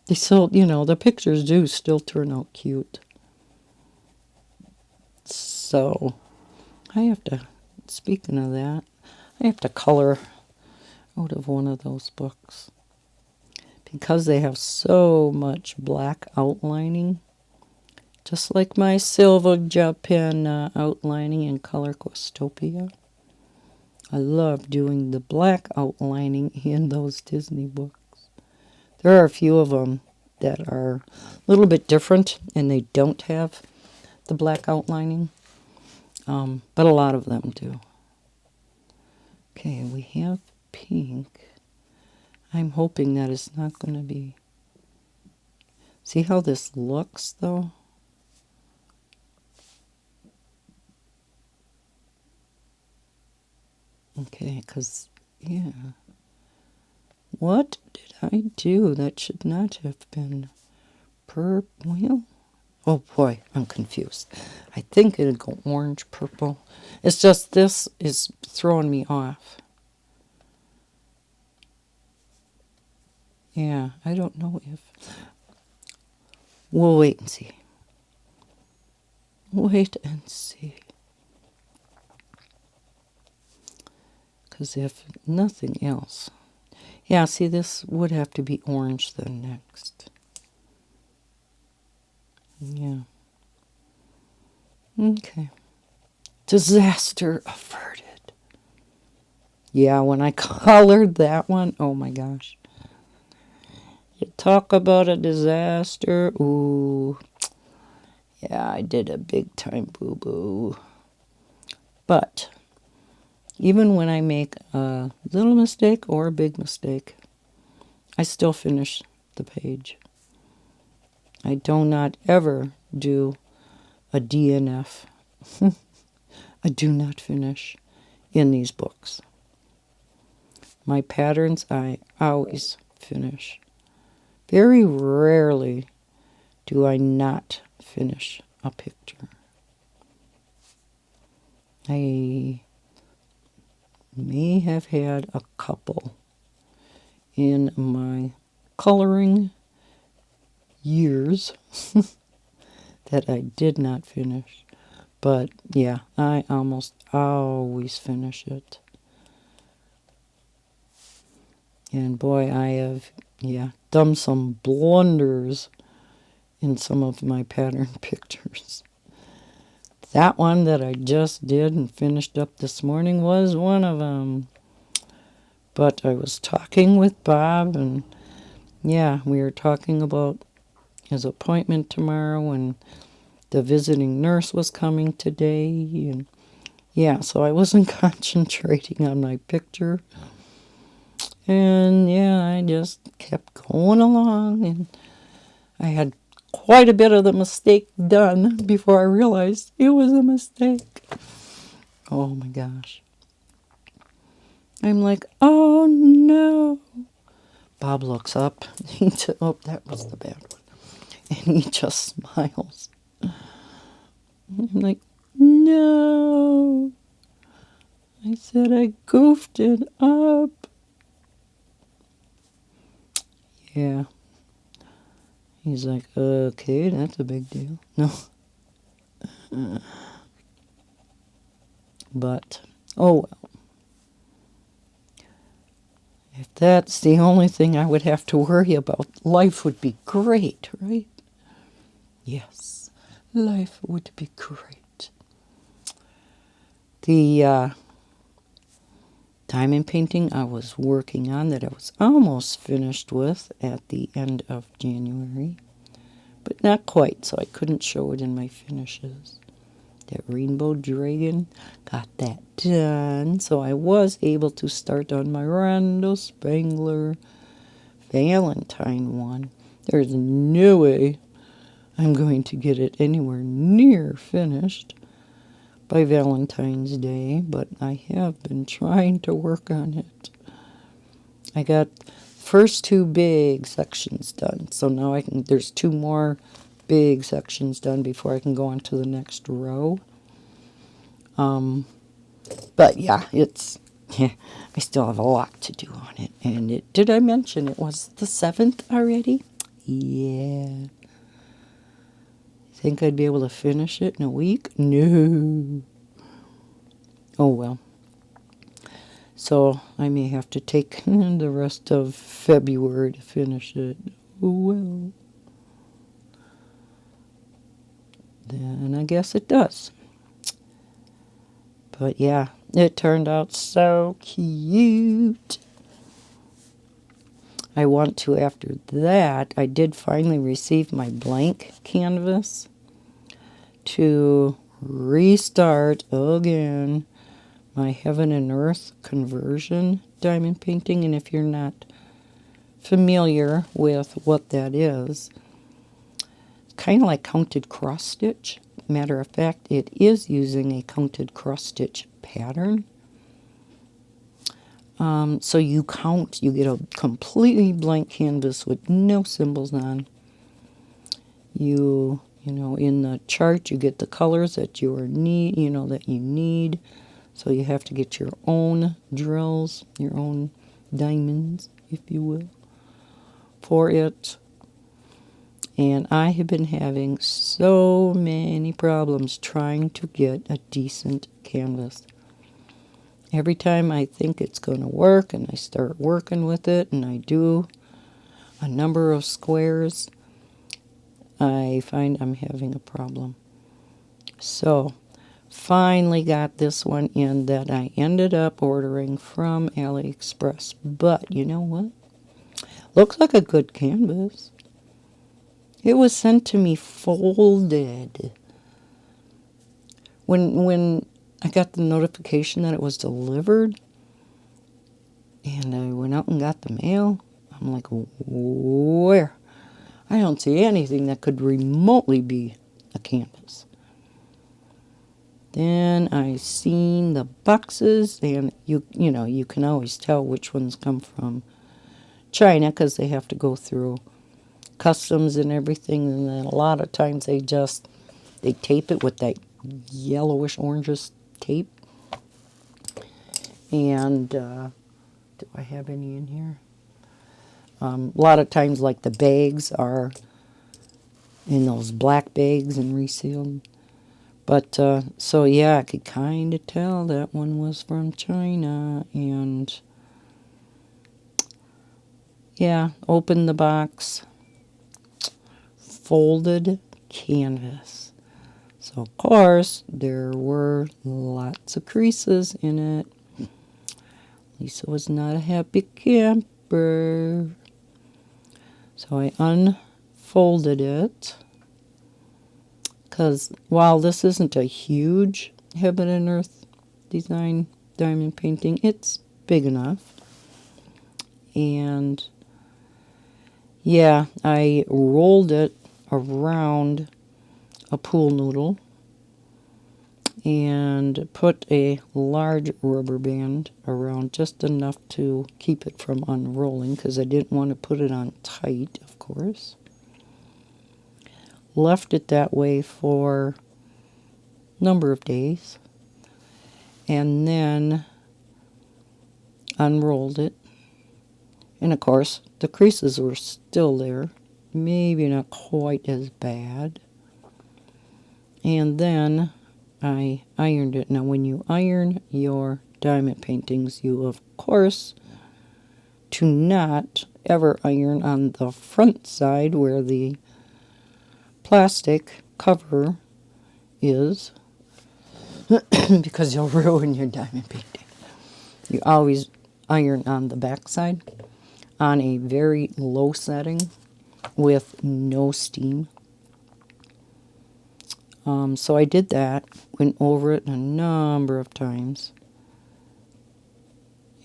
they still, you know, the pictures do still turn out cute. So I have to, speaking of that, I have to color out of one of those books. Because they have so much black outlining, just like my silver gel pen outlining in Color Questopia. I love doing the black outlining in those Disney books. There are a few of them that are a little bit different, and they don't have the black outlining, but a lot of them do. Okay, we have pink. I'm hoping that it's not going to be... See how this looks, though? Okay, because, yeah. What did I do? That should not have been purple. Well, oh boy, I'm confused. I think it'd go orange, purple. It's just this is throwing me off. Yeah, I don't know if... We'll wait and see. Wait and see. Because if nothing else... Yeah, see, this would have to be orange then next. Yeah. Okay. Disaster averted. Yeah, when I colored that one, oh my gosh. You talk about a disaster. Ooh. Yeah, I did a big time boo-boo. But even when I make a little mistake or a big mistake, I still finish the page. I do not ever do a DNF. I do not finish in these books. My patterns, I always finish. Very rarely do I not finish a picture. I may have had a couple in my coloring years that I did not finish. But yeah, I almost always finish it. And boy, I have, done some blunders in some of my pattern pictures. That one that I just did and finished up this morning was one of them. But I was talking with Bob, and yeah, we were talking about his appointment tomorrow, and the visiting nurse was coming today, and yeah, so I wasn't concentrating on my picture. And yeah, I just kept going along, and I had quite a bit of the mistake done before I realized it was a mistake. Oh my gosh. I'm like, oh no. Bob looks up. Oh, that was the bad one. And he just smiles. I'm like, no. I said I goofed it up. Yeah. He's like, okay, that's a big deal. No. But, oh well. If that's the only thing I would have to worry about, life would be great, right? Yes, life would be great. The diamond painting I was working on that I was almost finished with at the end of January, but not quite, so I couldn't show it in my finishes. That rainbow dragon, got that done, so I was able to start on my Randall Spangler Valentine one. There's no way I'm going to get it anywhere near finished by Valentine's Day, but I have been trying to work on it. I got first two big sections done, so now there's two more big sections done before I can go on to the next row. But yeah, I still have a lot to do on it. And did I mention it was the 7th already? Yeah. Think I'd be able to finish it in a week? No. Oh well. So I may have to take the rest of February to finish it. Oh well. Then I guess it does. But yeah, it turned out so cute. I want to, after that, I did finally receive my blank canvas to restart again my Heaven and Earth conversion diamond painting. And if you're not familiar with what that is, it's kind of like counted cross stitch. Matter of fact, it is using a counted cross stitch pattern. So you get a completely blank canvas with no symbols on. You know, in the chart, you get the colors that you need. So you have to get your own drills, your own diamonds, if you will, for it. And I have been having so many problems trying to get a decent canvas. every time I think it's going to work and I start working with it and I do a number of squares, I find I'm having a problem. So, finally got this one in that I ended up ordering from AliExpress. But you know what? Looks like a good canvas. It was sent to me folded. When I got the notification that it was delivered, and I went out and got the mail, I'm like, where? I don't see anything that could remotely be a canvas. Then I seen the boxes, and you know, you can always tell which ones come from China because they have to go through customs and everything, and then a lot of times they tape it with that yellowish orangish tape. And do I have any in here? A lot of times, like the bags are in those black bags and resealed. But so yeah, I could kind of tell that one was from China. And yeah, opened the box, folded canvas. So of course there were lots of creases in it. Lisa was not a happy camper. So I unfolded it, because while this isn't a huge Heaven and Earth design diamond painting, it's big enough. And yeah, I rolled it around a pool noodle and put a large rubber band around, just enough to keep it from unrolling, because I didn't want to put it on tight, of course. Left it that way for a number of days, and then unrolled it. And of course, the creases were still there, maybe not quite as bad. And then I ironed it. Now, when you iron your diamond paintings, you, of course, do not ever iron on the front side where the plastic cover is, because you'll ruin your diamond painting. You always iron on the back side on a very low setting with no steam. So I did that, went over it a number of times.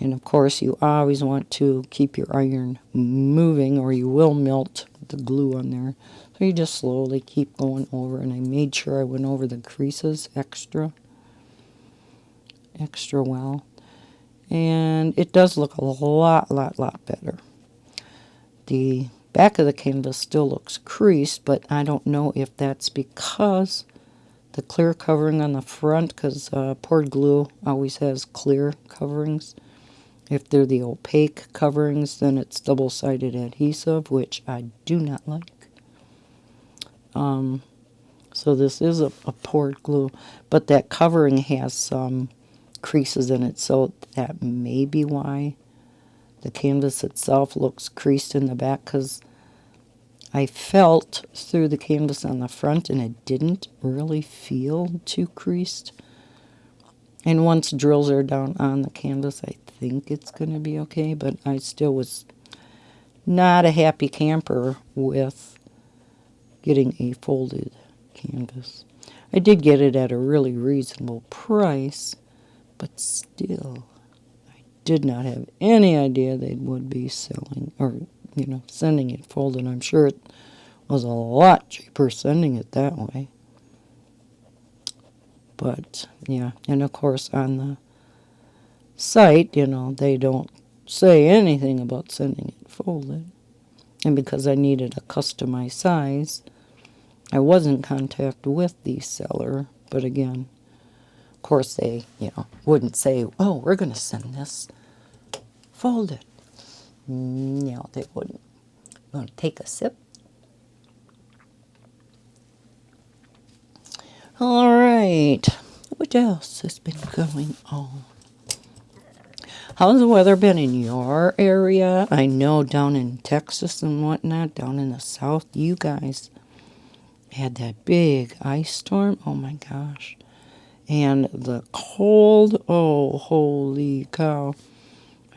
And of course, you always want to keep your iron moving or you will melt the glue on there. So you just slowly keep going over, and I made sure I went over the creases extra well. And it does look a lot better. The back of the canvas still looks creased, but I don't know if that's because the clear covering on the front, because poured glue always has clear coverings. If they're the opaque coverings, then it's double-sided adhesive, which I do not like. So this is a poured glue, but that covering has some creases in it, so that may be why the canvas itself looks creased in the back, because I felt through the canvas on the front and it didn't really feel too creased. And once drills are down on the canvas, I think it's going to be okay, but I still was not a happy camper with getting a folded canvas. I did get it at a really reasonable price, but still, I did not have any idea they would be selling, or, sending it folded. I'm sure it was a lot cheaper sending it that way. But, yeah, and of course on the site, they don't say anything about sending it folded. And because I needed a customized size, I was in contact with the seller. But again, of course they, wouldn't say, oh, we're going to send this folded. No, they wouldn't. I'm going to take a sip. All right. What else has been going on? How's the weather been in your area? I know down in Texas and whatnot, down in the south, you guys had that big ice storm. Oh my gosh. And the cold, oh, holy cow.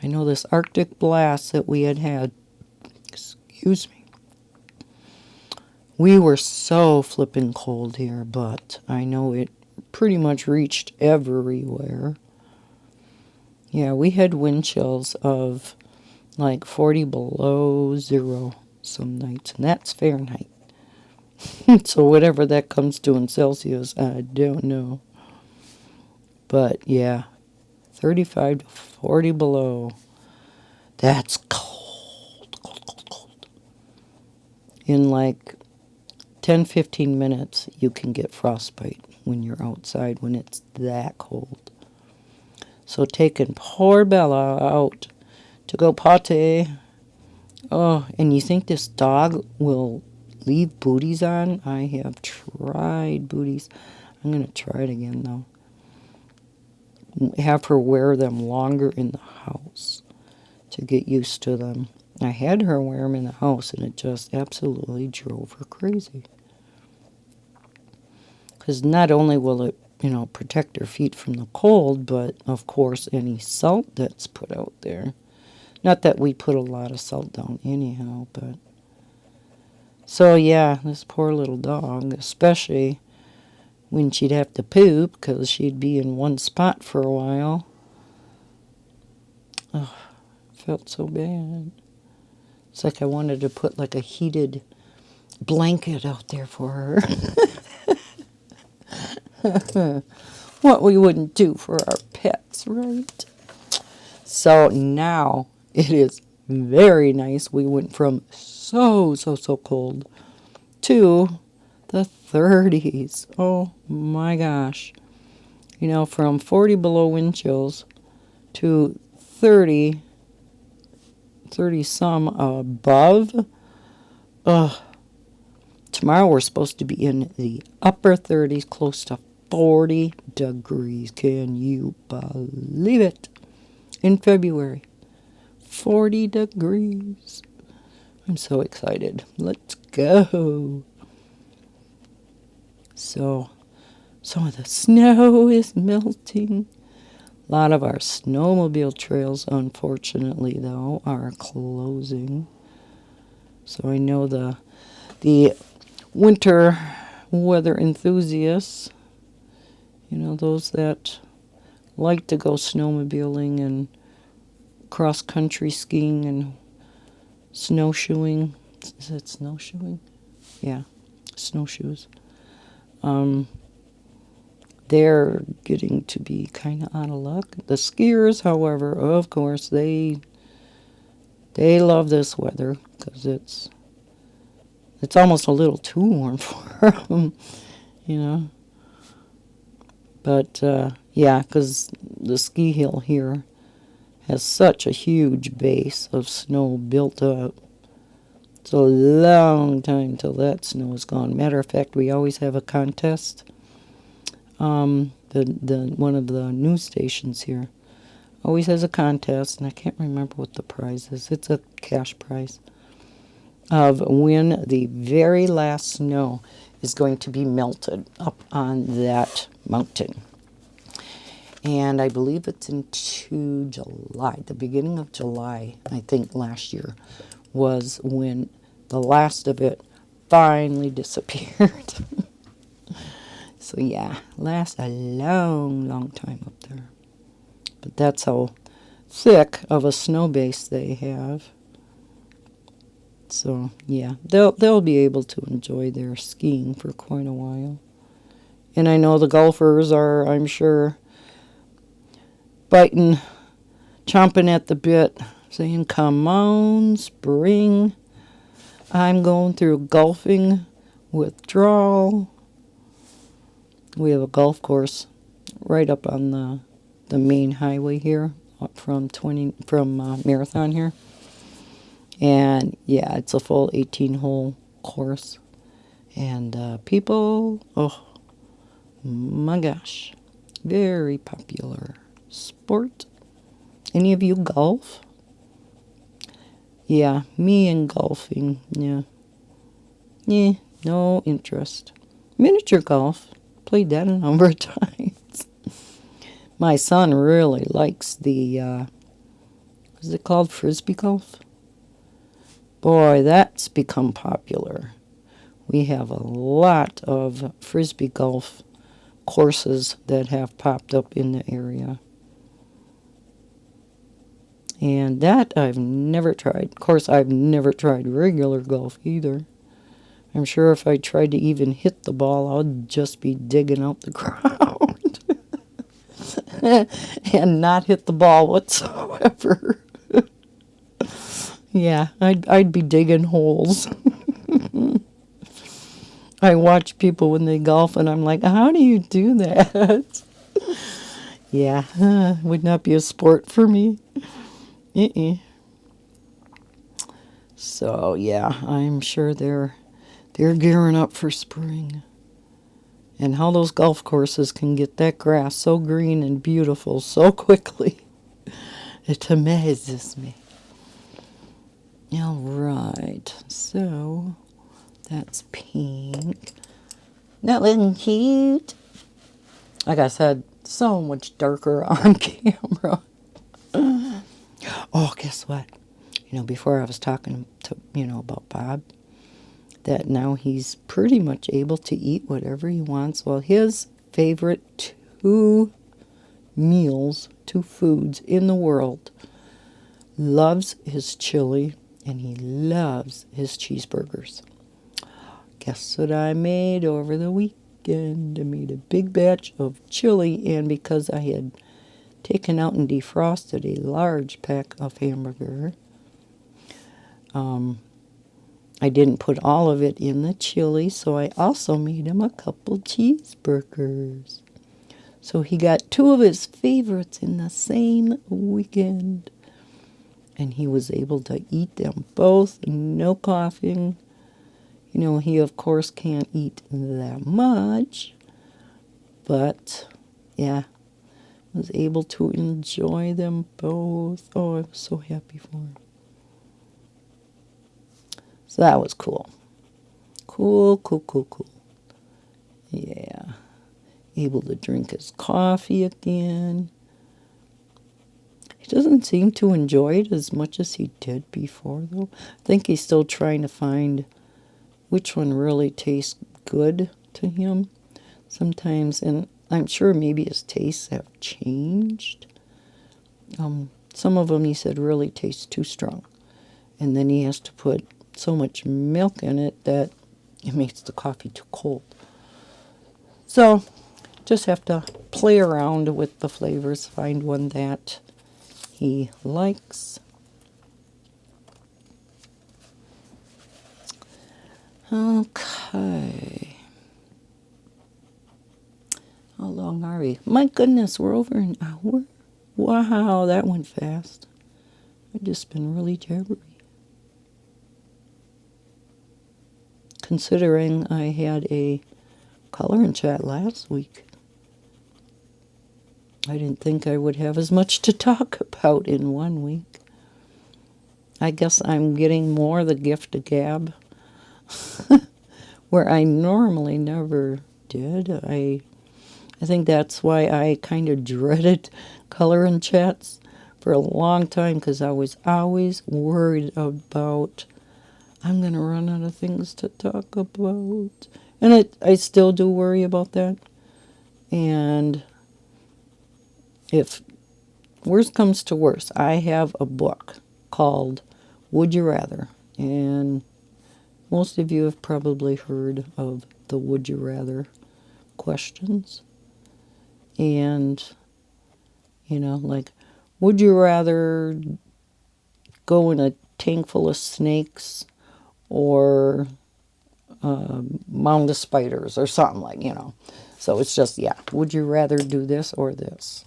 I know this Arctic blast that we had, excuse me. We were so flippin' cold here, but I know it pretty much reached everywhere. Yeah, we had wind chills of like 40 below zero some nights, and that's Fahrenheit. So whatever that comes to in Celsius, I don't know. But yeah, 35 to 40 below. That's cold, cold, cold, cold. In like 10, 15 minutes, you can get frostbite when you're outside when it's that cold. So taking poor Bella out to go potty. Oh, and you think this dog will leave booties on? I have tried booties. I'm going to try it again, though. Have her wear them longer in the house to get used to them. I had her wear them in the house, and it just absolutely drove her crazy. Because not only will it, protect her feet from the cold, but, of course, any salt that's put out there. Not that we put a lot of salt down anyhow, but... So, yeah, this poor little dog, especially when she'd have to poop, because she'd be in one spot for a while. Oh, felt so bad. It's like I wanted to put like a heated blanket out there for her. What we wouldn't do for our pets, right? So now it is very nice. We went from so cold to the 30s. Oh my gosh. From 40 below wind chills to 30 some above. Tomorrow we're supposed to be in the upper 30s, close to 40 degrees. Can you believe it? In February. 40 degrees. I'm so excited. Let's go. So, some of the snow is melting. A lot of our snowmobile trails, unfortunately, though, are closing. So I know the winter weather enthusiasts, those that like to go snowmobiling and cross-country skiing and snowshoeing. Is it snowshoeing? Yeah, snowshoes. They're getting to be kind of out of luck. The skiers, however, of course, they love this weather because it's almost a little too warm for them, But, yeah, because the ski hill here has such a huge base of snow built up. It's a long time till that snow is gone. Matter of fact, we always have a contest. The one of the news stations here always has a contest, and I can't remember what the prize is. It's a cash prize of when the very last snow is going to be melted up on that mountain. And I believe it's into July, the beginning of July, I think last year, was when the last of it finally disappeared. So yeah, lasts a long time up there. But that's how thick of a snow base they have. So yeah, they'll be able to enjoy their skiing for quite a while. And I know the golfers are, I'm sure, chomping at the bit, saying, "Come on, spring. I'm going through golfing withdrawal." We have a golf course right up on the main highway here, up from Marathon here. And yeah, it's a full 18-hole course. And people, oh my gosh, very popular sport. Any of you golf? Yeah, me and golfing. Yeah. Yeah, no interest. Miniature golf. Played that a number of times. My son really likes the, is it called frisbee golf? Boy, that's become popular. We have a lot of frisbee golf courses that have popped up in the area. And that I've never tried. Of course, I've never tried regular golf either. I'm sure if I tried to even hit the ball, I'd just be digging out the ground. And not hit the ball whatsoever. Yeah, I'd be digging holes. I watch people when they golf, and I'm like, how do you do that? Yeah, would not be a sport for me. So yeah, I'm sure they're gearing up for spring. And how those golf courses can get that grass so green and beautiful so quickly. It amazes me. All right, so that's pink. Not looking cute. Like I said, so much darker on camera. Oh, guess what? Before I was talking to, about Bob, that now he's pretty much able to eat whatever he wants. Well, his favorite two foods in the world, loves his chili and he loves his cheeseburgers. Guess what I made over the weekend? I made a big batch of chili, and because I had taken out and defrosted a large pack of hamburger, I didn't put all of it in the chili, so I also made him a couple cheeseburgers. So he got two of his favorites in the same weekend. And he was able to eat them both, no coughing. He of course can't eat that much. But, yeah, was able to enjoy them both. Oh, I was so happy for him. So that was cool. Cool. Yeah. Able to drink his coffee again. He doesn't seem to enjoy it as much as he did before, though. I think he's still trying to find which one really tastes good to him sometimes. And I'm sure maybe his tastes have changed. Some of them, he said, really taste too strong. And then he has to put so much milk in it that it makes the coffee too cold. So just have to play around with the flavors, find one that he likes. Okay. How long are we? My goodness, we're over an hour. Wow, that went fast. I've just been really jabbery. Considering I had a color and chat last week, I didn't think I would have as much to talk about in 1 week. I guess I'm getting more the gift of gab, where I normally never did. I think that's why I kind of dreaded color and chats for a long time, because I was always worried about, I'm going to run out of things to talk about. And I still do worry about that. And if worst comes to worst, I have a book called Would You Rather. And most of you have probably heard of the Would You Rather questions. And, like, would you rather go in a tank full of snakes or mound of spiders or something like, So it's just, would you rather do this or this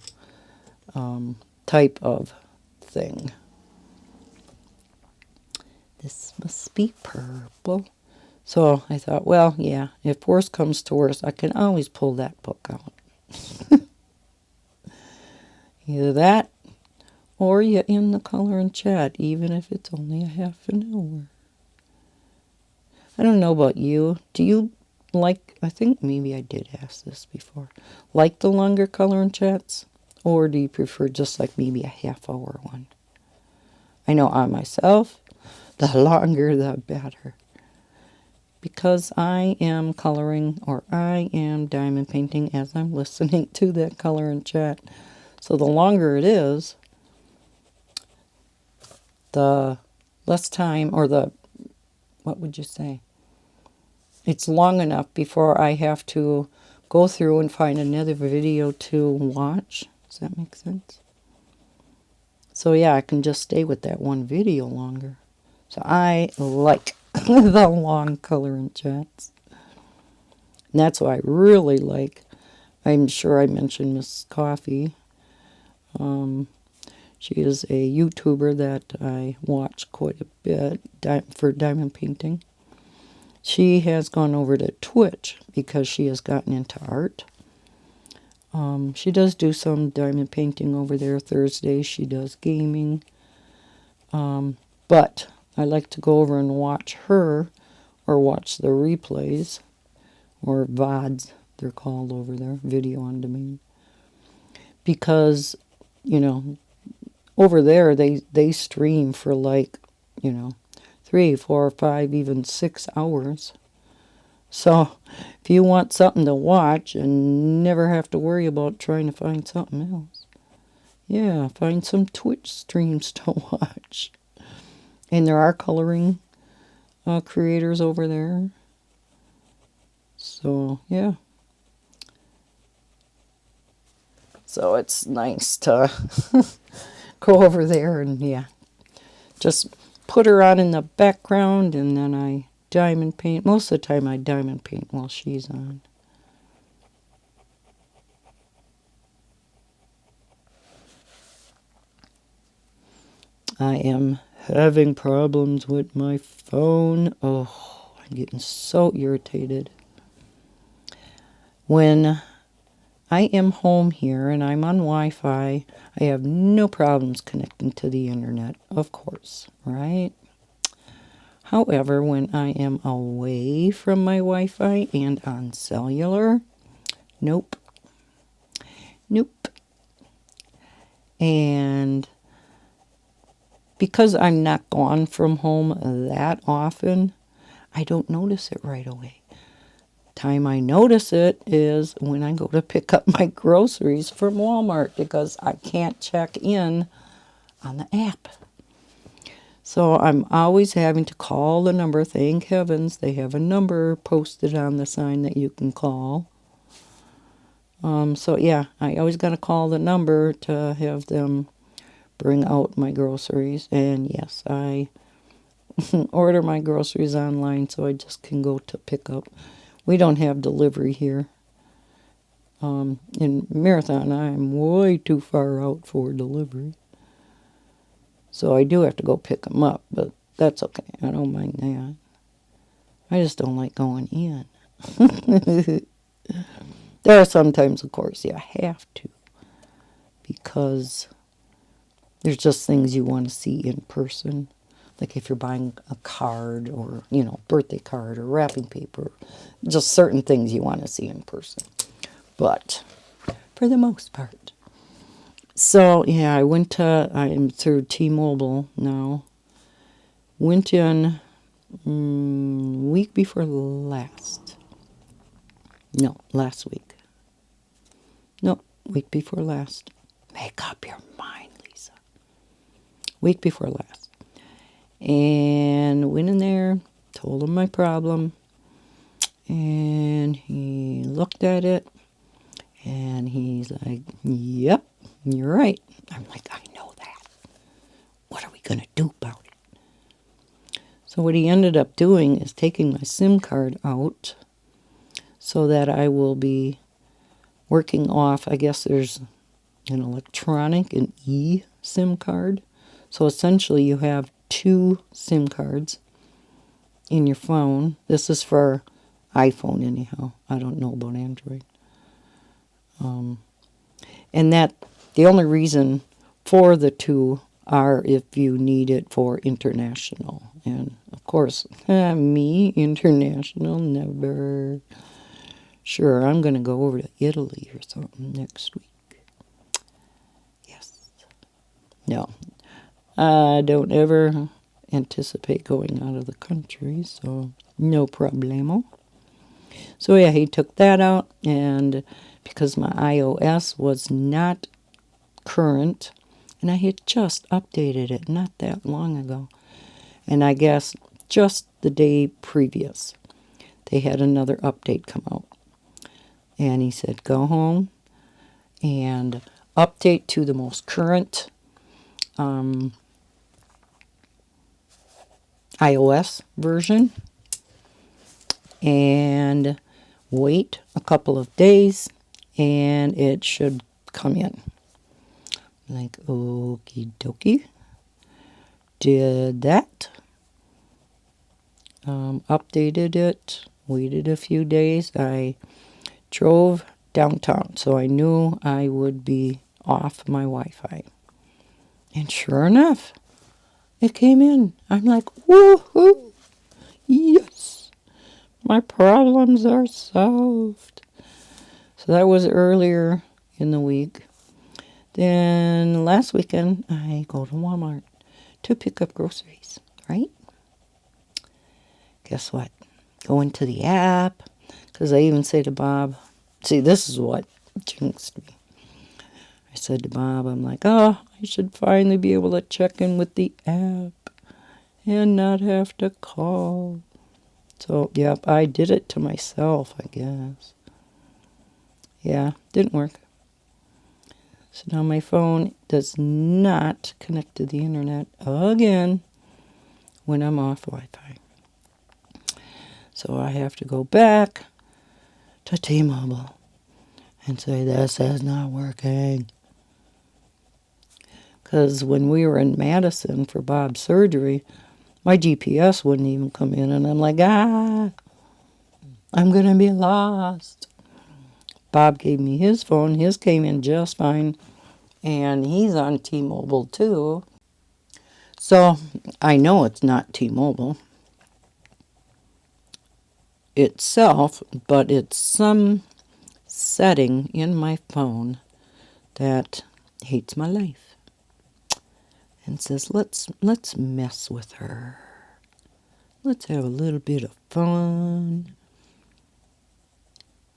type of thing. This must be purple. So I thought, well, yeah, if worst comes to worst, I can always pull that book out. Either that or you end the color and chat, even if it's only a half an hour. I don't know about you. Do you like, I think maybe I did ask this before, like the longer color and chats? Or do you prefer just like maybe a half hour one? I know I myself, the longer the better. Because I am coloring or I am diamond painting as I'm listening to that color and chat. So the longer it is, the less time, or the, what would you say? It's long enough before I have to go through and find another video to watch. Does that make sense? So yeah, I can just stay with that one video longer. So I like the long color and chats. And that's what I really like. I'm sure I mentioned Miss Coffee. She is a YouTuber that I watch quite a bit for diamond painting. She has gone over to Twitch because she has gotten into art. She does do some diamond painting over there Thursdays. She does gaming. But I like to go over and watch her or watch the replays, or VODs, they're called over there, video on demand. Because, you know, over there they stream for like, 3, 4, 5, even 6 hours. So if you want something to watch and never have to worry about trying to find something else, yeah, find some Twitch streams to watch. And there are coloring creators over there. So, yeah. So it's nice to go over there and, yeah, just put her on in the background, and then I diamond paint. Most of the time I diamond paint while she's on. I am having problems with my phone. Oh, I'm getting so irritated. When I am home here and I'm on Wi-Fi, I have no problems connecting to the internet, of course, right? However, when I am away from my Wi-Fi and on cellular, nope. Nope. And because I'm not gone from home that often, I don't notice it right away. Time I notice it is when I go to pick up my groceries from Walmart, because I can't check in on the app. So I'm always having to call the number. Thank heavens they have a number posted on the sign that you can call. So yeah, I always got to call the number to have them bring out my groceries. And yes, I order my groceries online, so I just can go to pick up. We don't have delivery here. In Marathon, I'm way too far out for delivery. So I do have to go pick them up, but that's okay. I don't mind that. I just don't like going in. There are sometimes, of course, you have to, because there's just things you want to see in person. Like if you're buying a card or, birthday card or wrapping paper, just certain things you want to see in person. But for the most part. So, yeah, I'm through T-Mobile now. Went in week before last. No, last week. No, week before last. Make up your mind, Lisa. Week before last. And went in there, told him my problem, and he looked at it, and he's like, yep, you're right. I'm like, I know that. What are we going to do about it? So what he ended up doing is taking my SIM card out so that I will be working off, I guess there's an electronic, an eSIM card. So essentially you have 2 SIM cards in your phone. This is for iPhone anyhow. I don't know about Android. And that the only reason for the two are if you need it for international. And of course, me, international, never. Sure, I'm going to go over to Italy or something next week. Yes. No, I don't ever anticipate going out of the country, so no problemo. So yeah, he took that out, and because my iOS was not current, and I had just updated it not that long ago, and I guess just the day previous, they had another update come out. And he said, go home and update to the most current iOS version and wait a couple of days and it should come in. Like, okie dokie. Did that. Updated it. Waited a few days. I drove downtown, so I knew I would be off my Wi-Fi. And sure enough, it came in. I'm like, woohoo! Yes! My problems are solved. So that was earlier in the week. Then last weekend, I go to Walmart to pick up groceries, right? Guess what? Go into the app, because I even say to Bob, see, this is what jinxed me. I said to Bob, I'm like, oh, I should finally be able to check in with the app and not have to call. So, yep, I did it to myself, I guess. Yeah, didn't work. So now my phone does not connect to the internet again when I'm off Wi-Fi. So I have to go back to T-Mobile and say, this is not working. Because when we were in Madison for Bob's surgery, my GPS wouldn't even come in. And I'm like, I'm going to be lost. Bob gave me his phone. His came in just fine. And he's on T-Mobile too. So I know it's not T-Mobile itself, but it's some setting in my phone that hates my life and says, let's mess with her. Let's have a little bit of fun.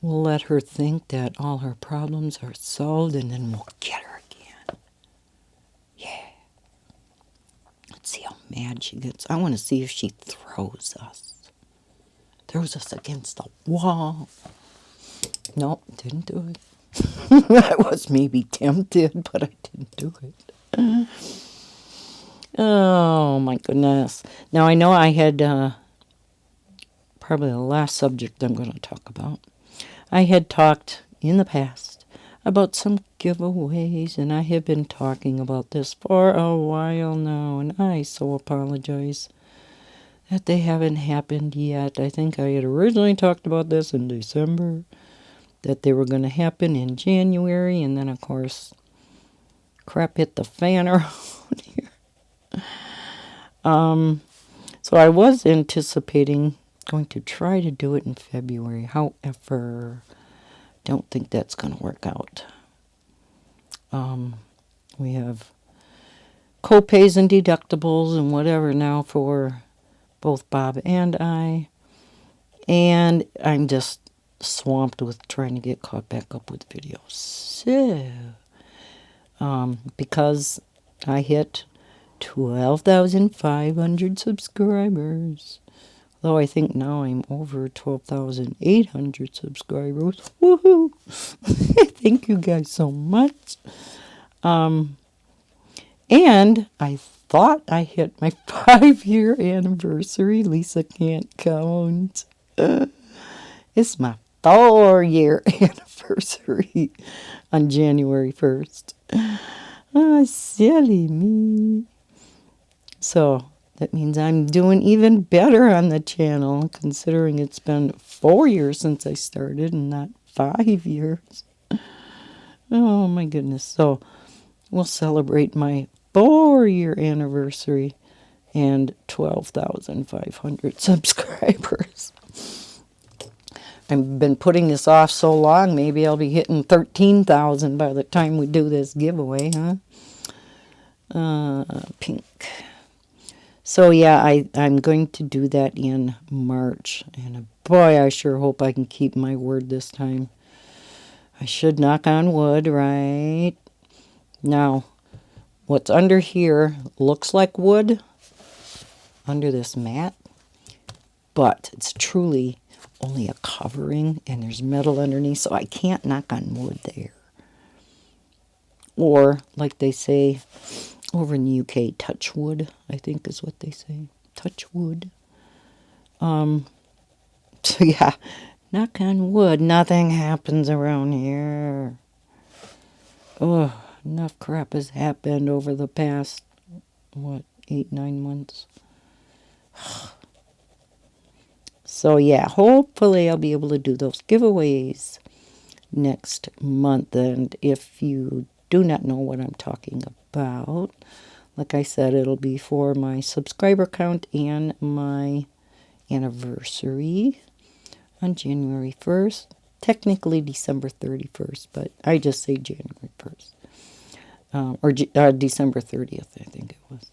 We'll let her think that all her problems are solved, and then we'll get her again. Yeah. Let's see how mad she gets. I want to see if she throws us. Throws us against the wall. Nope, didn't do it. I was maybe tempted, but I didn't do it. Oh, my goodness. Now, I know I had probably the last subject I'm going to talk about. I had talked in the past about some giveaways, and I have been talking about this for a while now, and I so apologize that they haven't happened yet. I think I had originally talked about this in December, that they were going to happen in January, and then, of course, crap hit the fan around here. So I was anticipating going to try to do it in February. However, don't think that's going to work out. We have co-pays and deductibles and whatever now for both Bob and I. And I'm just swamped with trying to get caught back up with videos. So, because I hit 12,500 subscribers. Though I think now I'm over 12,800 subscribers. Woohoo! Thank you guys so much. And I thought I hit my 5-year anniversary. Lisa can't count. It's my 4-year anniversary on January 1st. Silly me. So that means I'm doing even better on the channel, considering it's been 4 years since I started and not 5 years. Oh my goodness. So We'll celebrate my 4-year anniversary and 12,500 subscribers. I've been putting this off so long, maybe I'll be hitting 13,000 by the time we do this giveaway, huh? Pink. So yeah, I'm going to do that in March. And boy, I sure hope I can keep my word this time. I should knock on wood, right? Now, what's under here looks like wood under this mat, but it's truly only a covering and there's metal underneath, so I can't knock on wood there. Or, like they say over in the UK, touch wood, I think is what they say. Touch wood. So yeah, knock on wood, nothing happens around here. Oh, enough crap has happened over the past, 8, 9 months. So yeah, hopefully I'll be able to do those giveaways next month. And if you do not know what I'm talking about, like I said, it'll be for my subscriber count and my anniversary on January 1st. Technically December 31st, but I just say January 1st. Or December 30th, I think it was.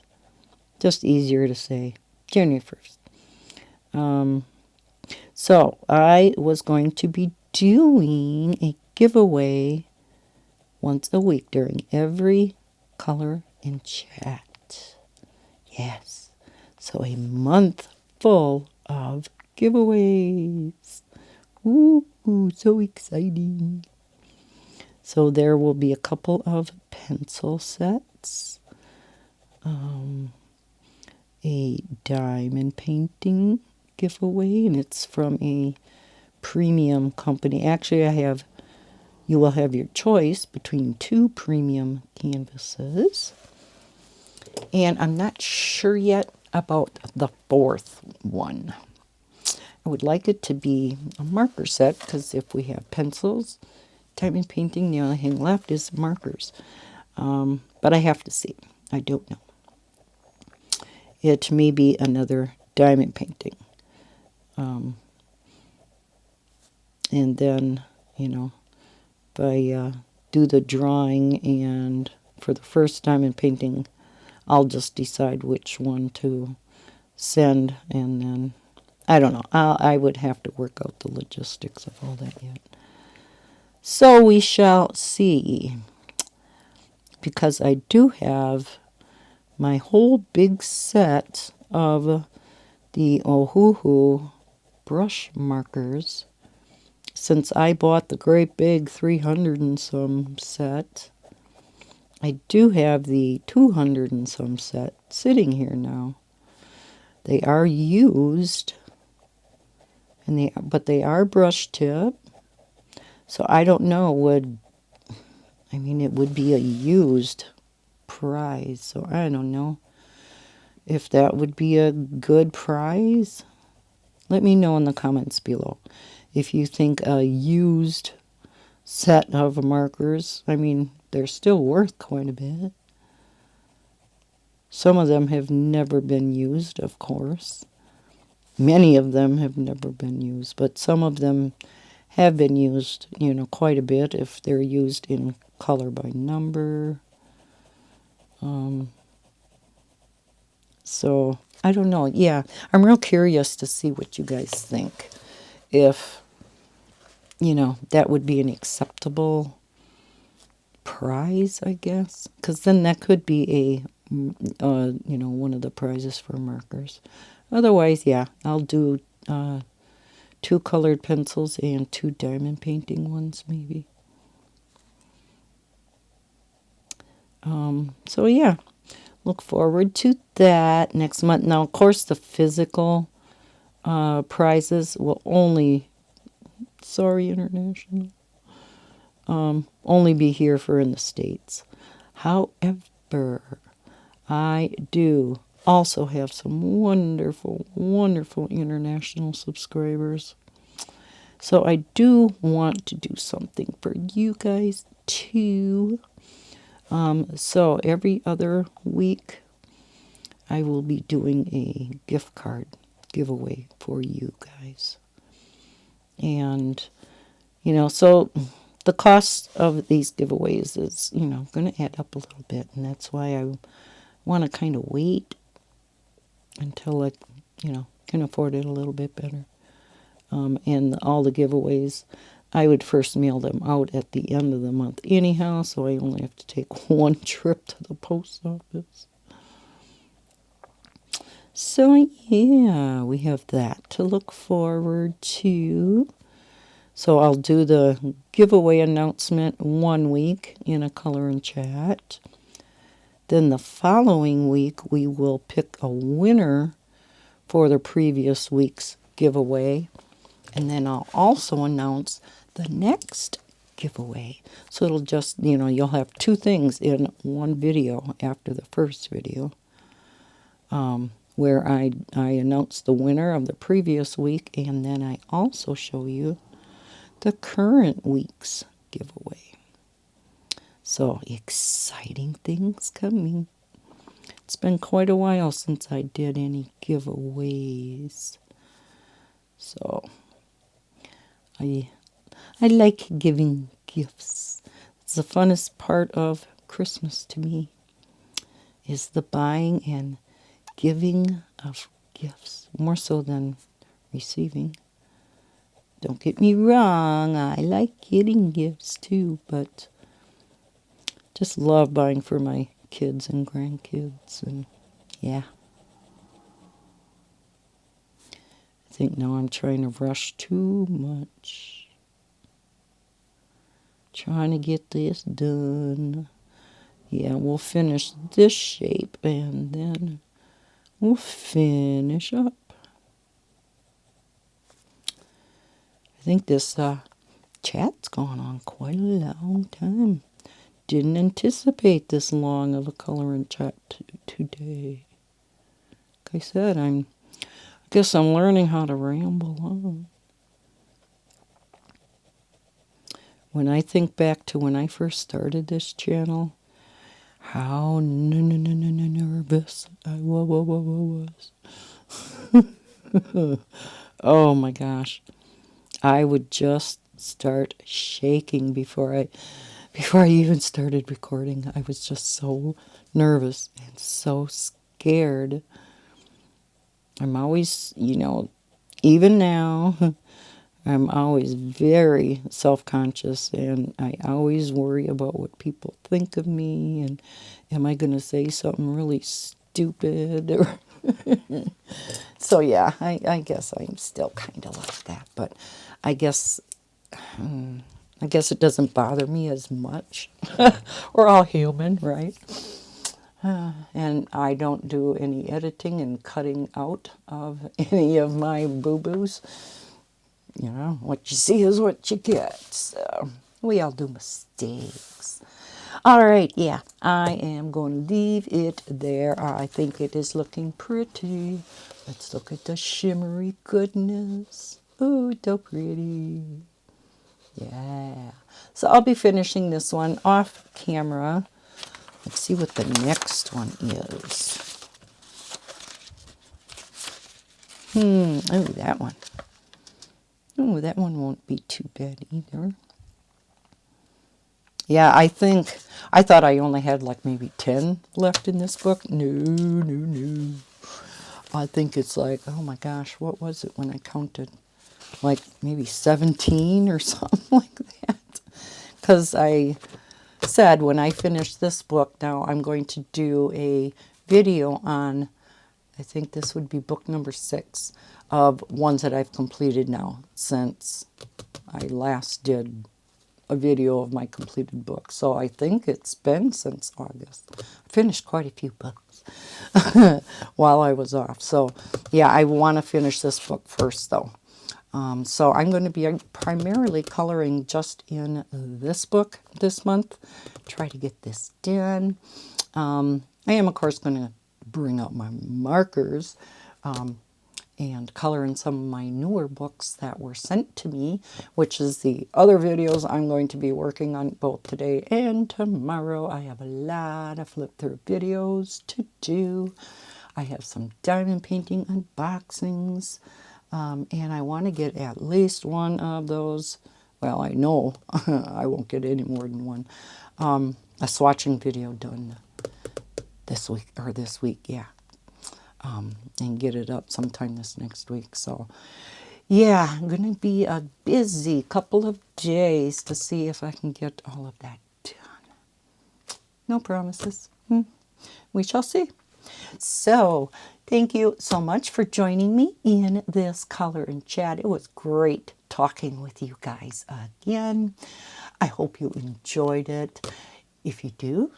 Just easier to say. January 1st. So I was going to be doing a giveaway once a week during every color in chat. Yes. So a month full of giveaways. Ooh, so exciting. So there will be a couple of pencil sets. A diamond painting giveaway, and it's from a premium company. Actually, you will have your choice between 2 premium canvases. And I'm not sure yet about the 4th one. I would like it to be a marker set, because if we have pencils, diamond painting, the only thing left is markers. But I have to see. I don't know. It may be another diamond painting. And then, if I do the drawing, and for the first diamond painting, I'll just decide which one to send. And then, I don't know. I would have to work out the logistics of all that yet. So we shall see. Because I do have my whole big set of the Ohuhu brush markers. Since I bought the great big 300 and some set, I do have the 200 and some set sitting here now. They are used, but they are brush tip. So I don't know, it would be a used prize. So I don't know if that would be a good prize. Let me know in the comments below if you think a used set of markers, they're still worth quite a bit. Some of them have never been used, of course. Many of them have never been used, but some of them have been used, quite a bit if they're used in color by number. So, I don't know. Yeah, I'm real curious to see what you guys think. If, that would be an acceptable prize, I guess. Because then that could be one of the prizes for markers. Otherwise, yeah, I'll do 2 colored pencils and 2 diamond painting ones, maybe. So, yeah. Look forward to that next month. Now, of course, the physical prizes will only, sorry, international, only be here for in the States. However, I do also have some wonderful, wonderful international subscribers. So I do want to do something for you guys too. So every other week, I will be doing a gift card giveaway for you guys. And, so the cost of these giveaways is, going to add up a little bit. And that's why I want to kind of wait until I, can afford it a little bit better. And all the giveaways, I would first mail them out at the end of the month anyhow, so I only have to take one trip to the post office. So yeah, we have that to look forward to. So I'll do the giveaway announcement one week in a color and chat. Then the following week, we will pick a winner for the previous week's giveaway. And then I'll also announce the next giveaway. So it'll just, you'll have two things in one video after the first video, where I announce the winner of the previous week, and then I also show you the current week's giveaway. So exciting things coming. It's been quite a while since I did any giveaways. So I like giving gifts. It's the funnest part of Christmas to me, is the buying and giving of gifts, more so than receiving. Don't get me wrong, I like getting gifts too, but just love buying for my kids and grandkids, and yeah. I think now I'm trying to rush too much. Trying to get this done. Yeah, we'll finish this shape and then we'll finish up. I think this chat's gone on quite a long time. Didn't anticipate this long of a color and chat today. Like I said, I guess I'm learning how to ramble on. When I think back to when I first started this channel, how nervous I was. Oh my gosh. I would just start shaking before I even started recording. I was just so nervous and so scared. I'm always, even now, I'm always very self-conscious, and I always worry about what people think of me, and am I going to say something really stupid? So yeah, I guess I'm still kind of like that, but I guess it doesn't bother me as much. We're all human, right? And I don't do any editing and cutting out of any of my boo-boos. What you see is what you get. So we all do mistakes. All right, yeah, I am going to leave it there. I think it is looking pretty. Let's look at the shimmery goodness. Ooh, so pretty. Yeah. So I'll be finishing this one off camera. Let's see what the next one is. Oh, that one. Oh, that one won't be too bad either. Yeah, I thought I only had like maybe 10 left in this book. No. I think it's like, oh my gosh, what was it when I counted? Like maybe 17 or something like that. Because I said when I finish this book, now I'm going to do a video on, I think this would be book number 6, of ones that I've completed now since I last did a video of my completed book. So I think it's been since August. I finished quite a few books while I was off. So yeah, I want to finish this book first though. So I'm going to be primarily coloring just in this book this month. Try to get this done. I am, of course, going to bring out my markers and color in some of my newer books that were sent to me, which is the other videos I'm going to be working on both today and tomorrow. I have a lot of flip through videos to do. I have some diamond painting unboxings, and I want to get at least one of those. Well, I know I won't get any more than one. A swatching video done this week, yeah. And get it up sometime this next week. So, yeah, I'm going to be a busy couple of days to see if I can get all of that done. No promises. We shall see. So, thank you so much for joining me in this color and chat. It was great talking with you guys again. I hope you enjoyed it. If you do,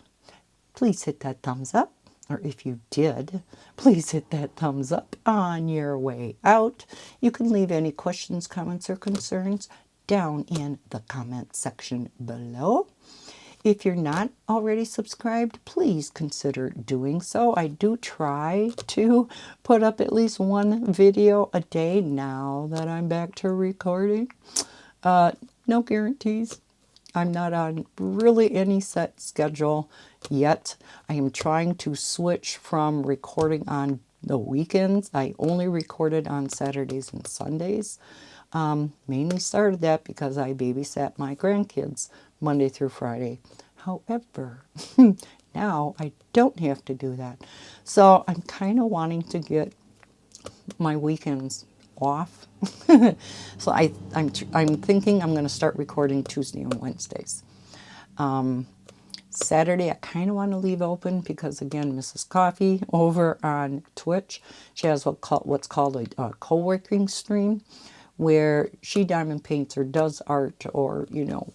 please hit that thumbs up. Or if you did, please hit that thumbs up on your way out. You can leave any questions, comments, or concerns down in the comment section below. If you're not already subscribed, please consider doing so. I do try to put up at least one video a day now that I'm back to recording. No guarantees. I'm not on really any set schedule yet. I am trying to switch from recording on the weekends. I only recorded on Saturdays and Sundays. Mainly started that because I babysat my grandkids Monday through Friday. However, now I don't have to do that. So I'm kind of wanting to get my weekends off. So I'm thinking I'm going to start recording Tuesday and Wednesdays. Saturday I kind of want to leave open because, again, Mrs. Coffee over on Twitch, she has what's called a co-working stream where she diamond paints or does art or,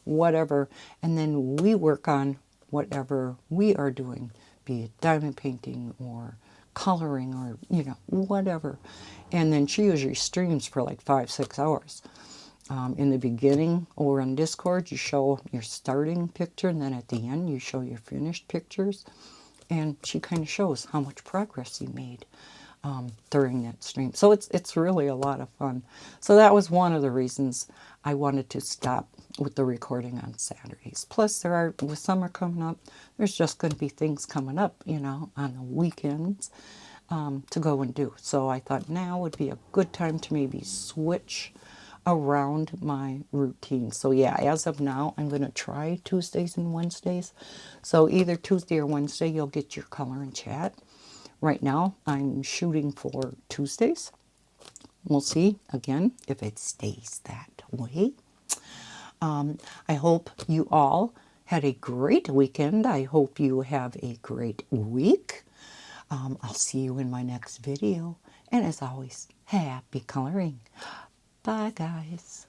whatever, and then we work on whatever we are doing, be it diamond painting or coloring or, whatever. And then she usually streams for like 5-6 hours. In the beginning, over on Discord, you show your starting picture, and then at the end, you show your finished pictures. And she kind of shows how much progress you made during that stream. So it's really a lot of fun. So that was one of the reasons I wanted to stop with the recording on Saturdays. Plus, with summer coming up, there's just going to be things coming up, on the weekends to go and do. So I thought now would be a good time to maybe switch around my routine. So yeah, as of now, I'm going to try Tuesdays and Wednesdays. So either Tuesday or Wednesday, you'll get your color and chat. Right now, I'm shooting for Tuesdays. We'll see, again, if it stays that way. I hope you all had a great weekend. I hope you have a great week. I'll see you in my next video. And as always, happy coloring. Bye, guys.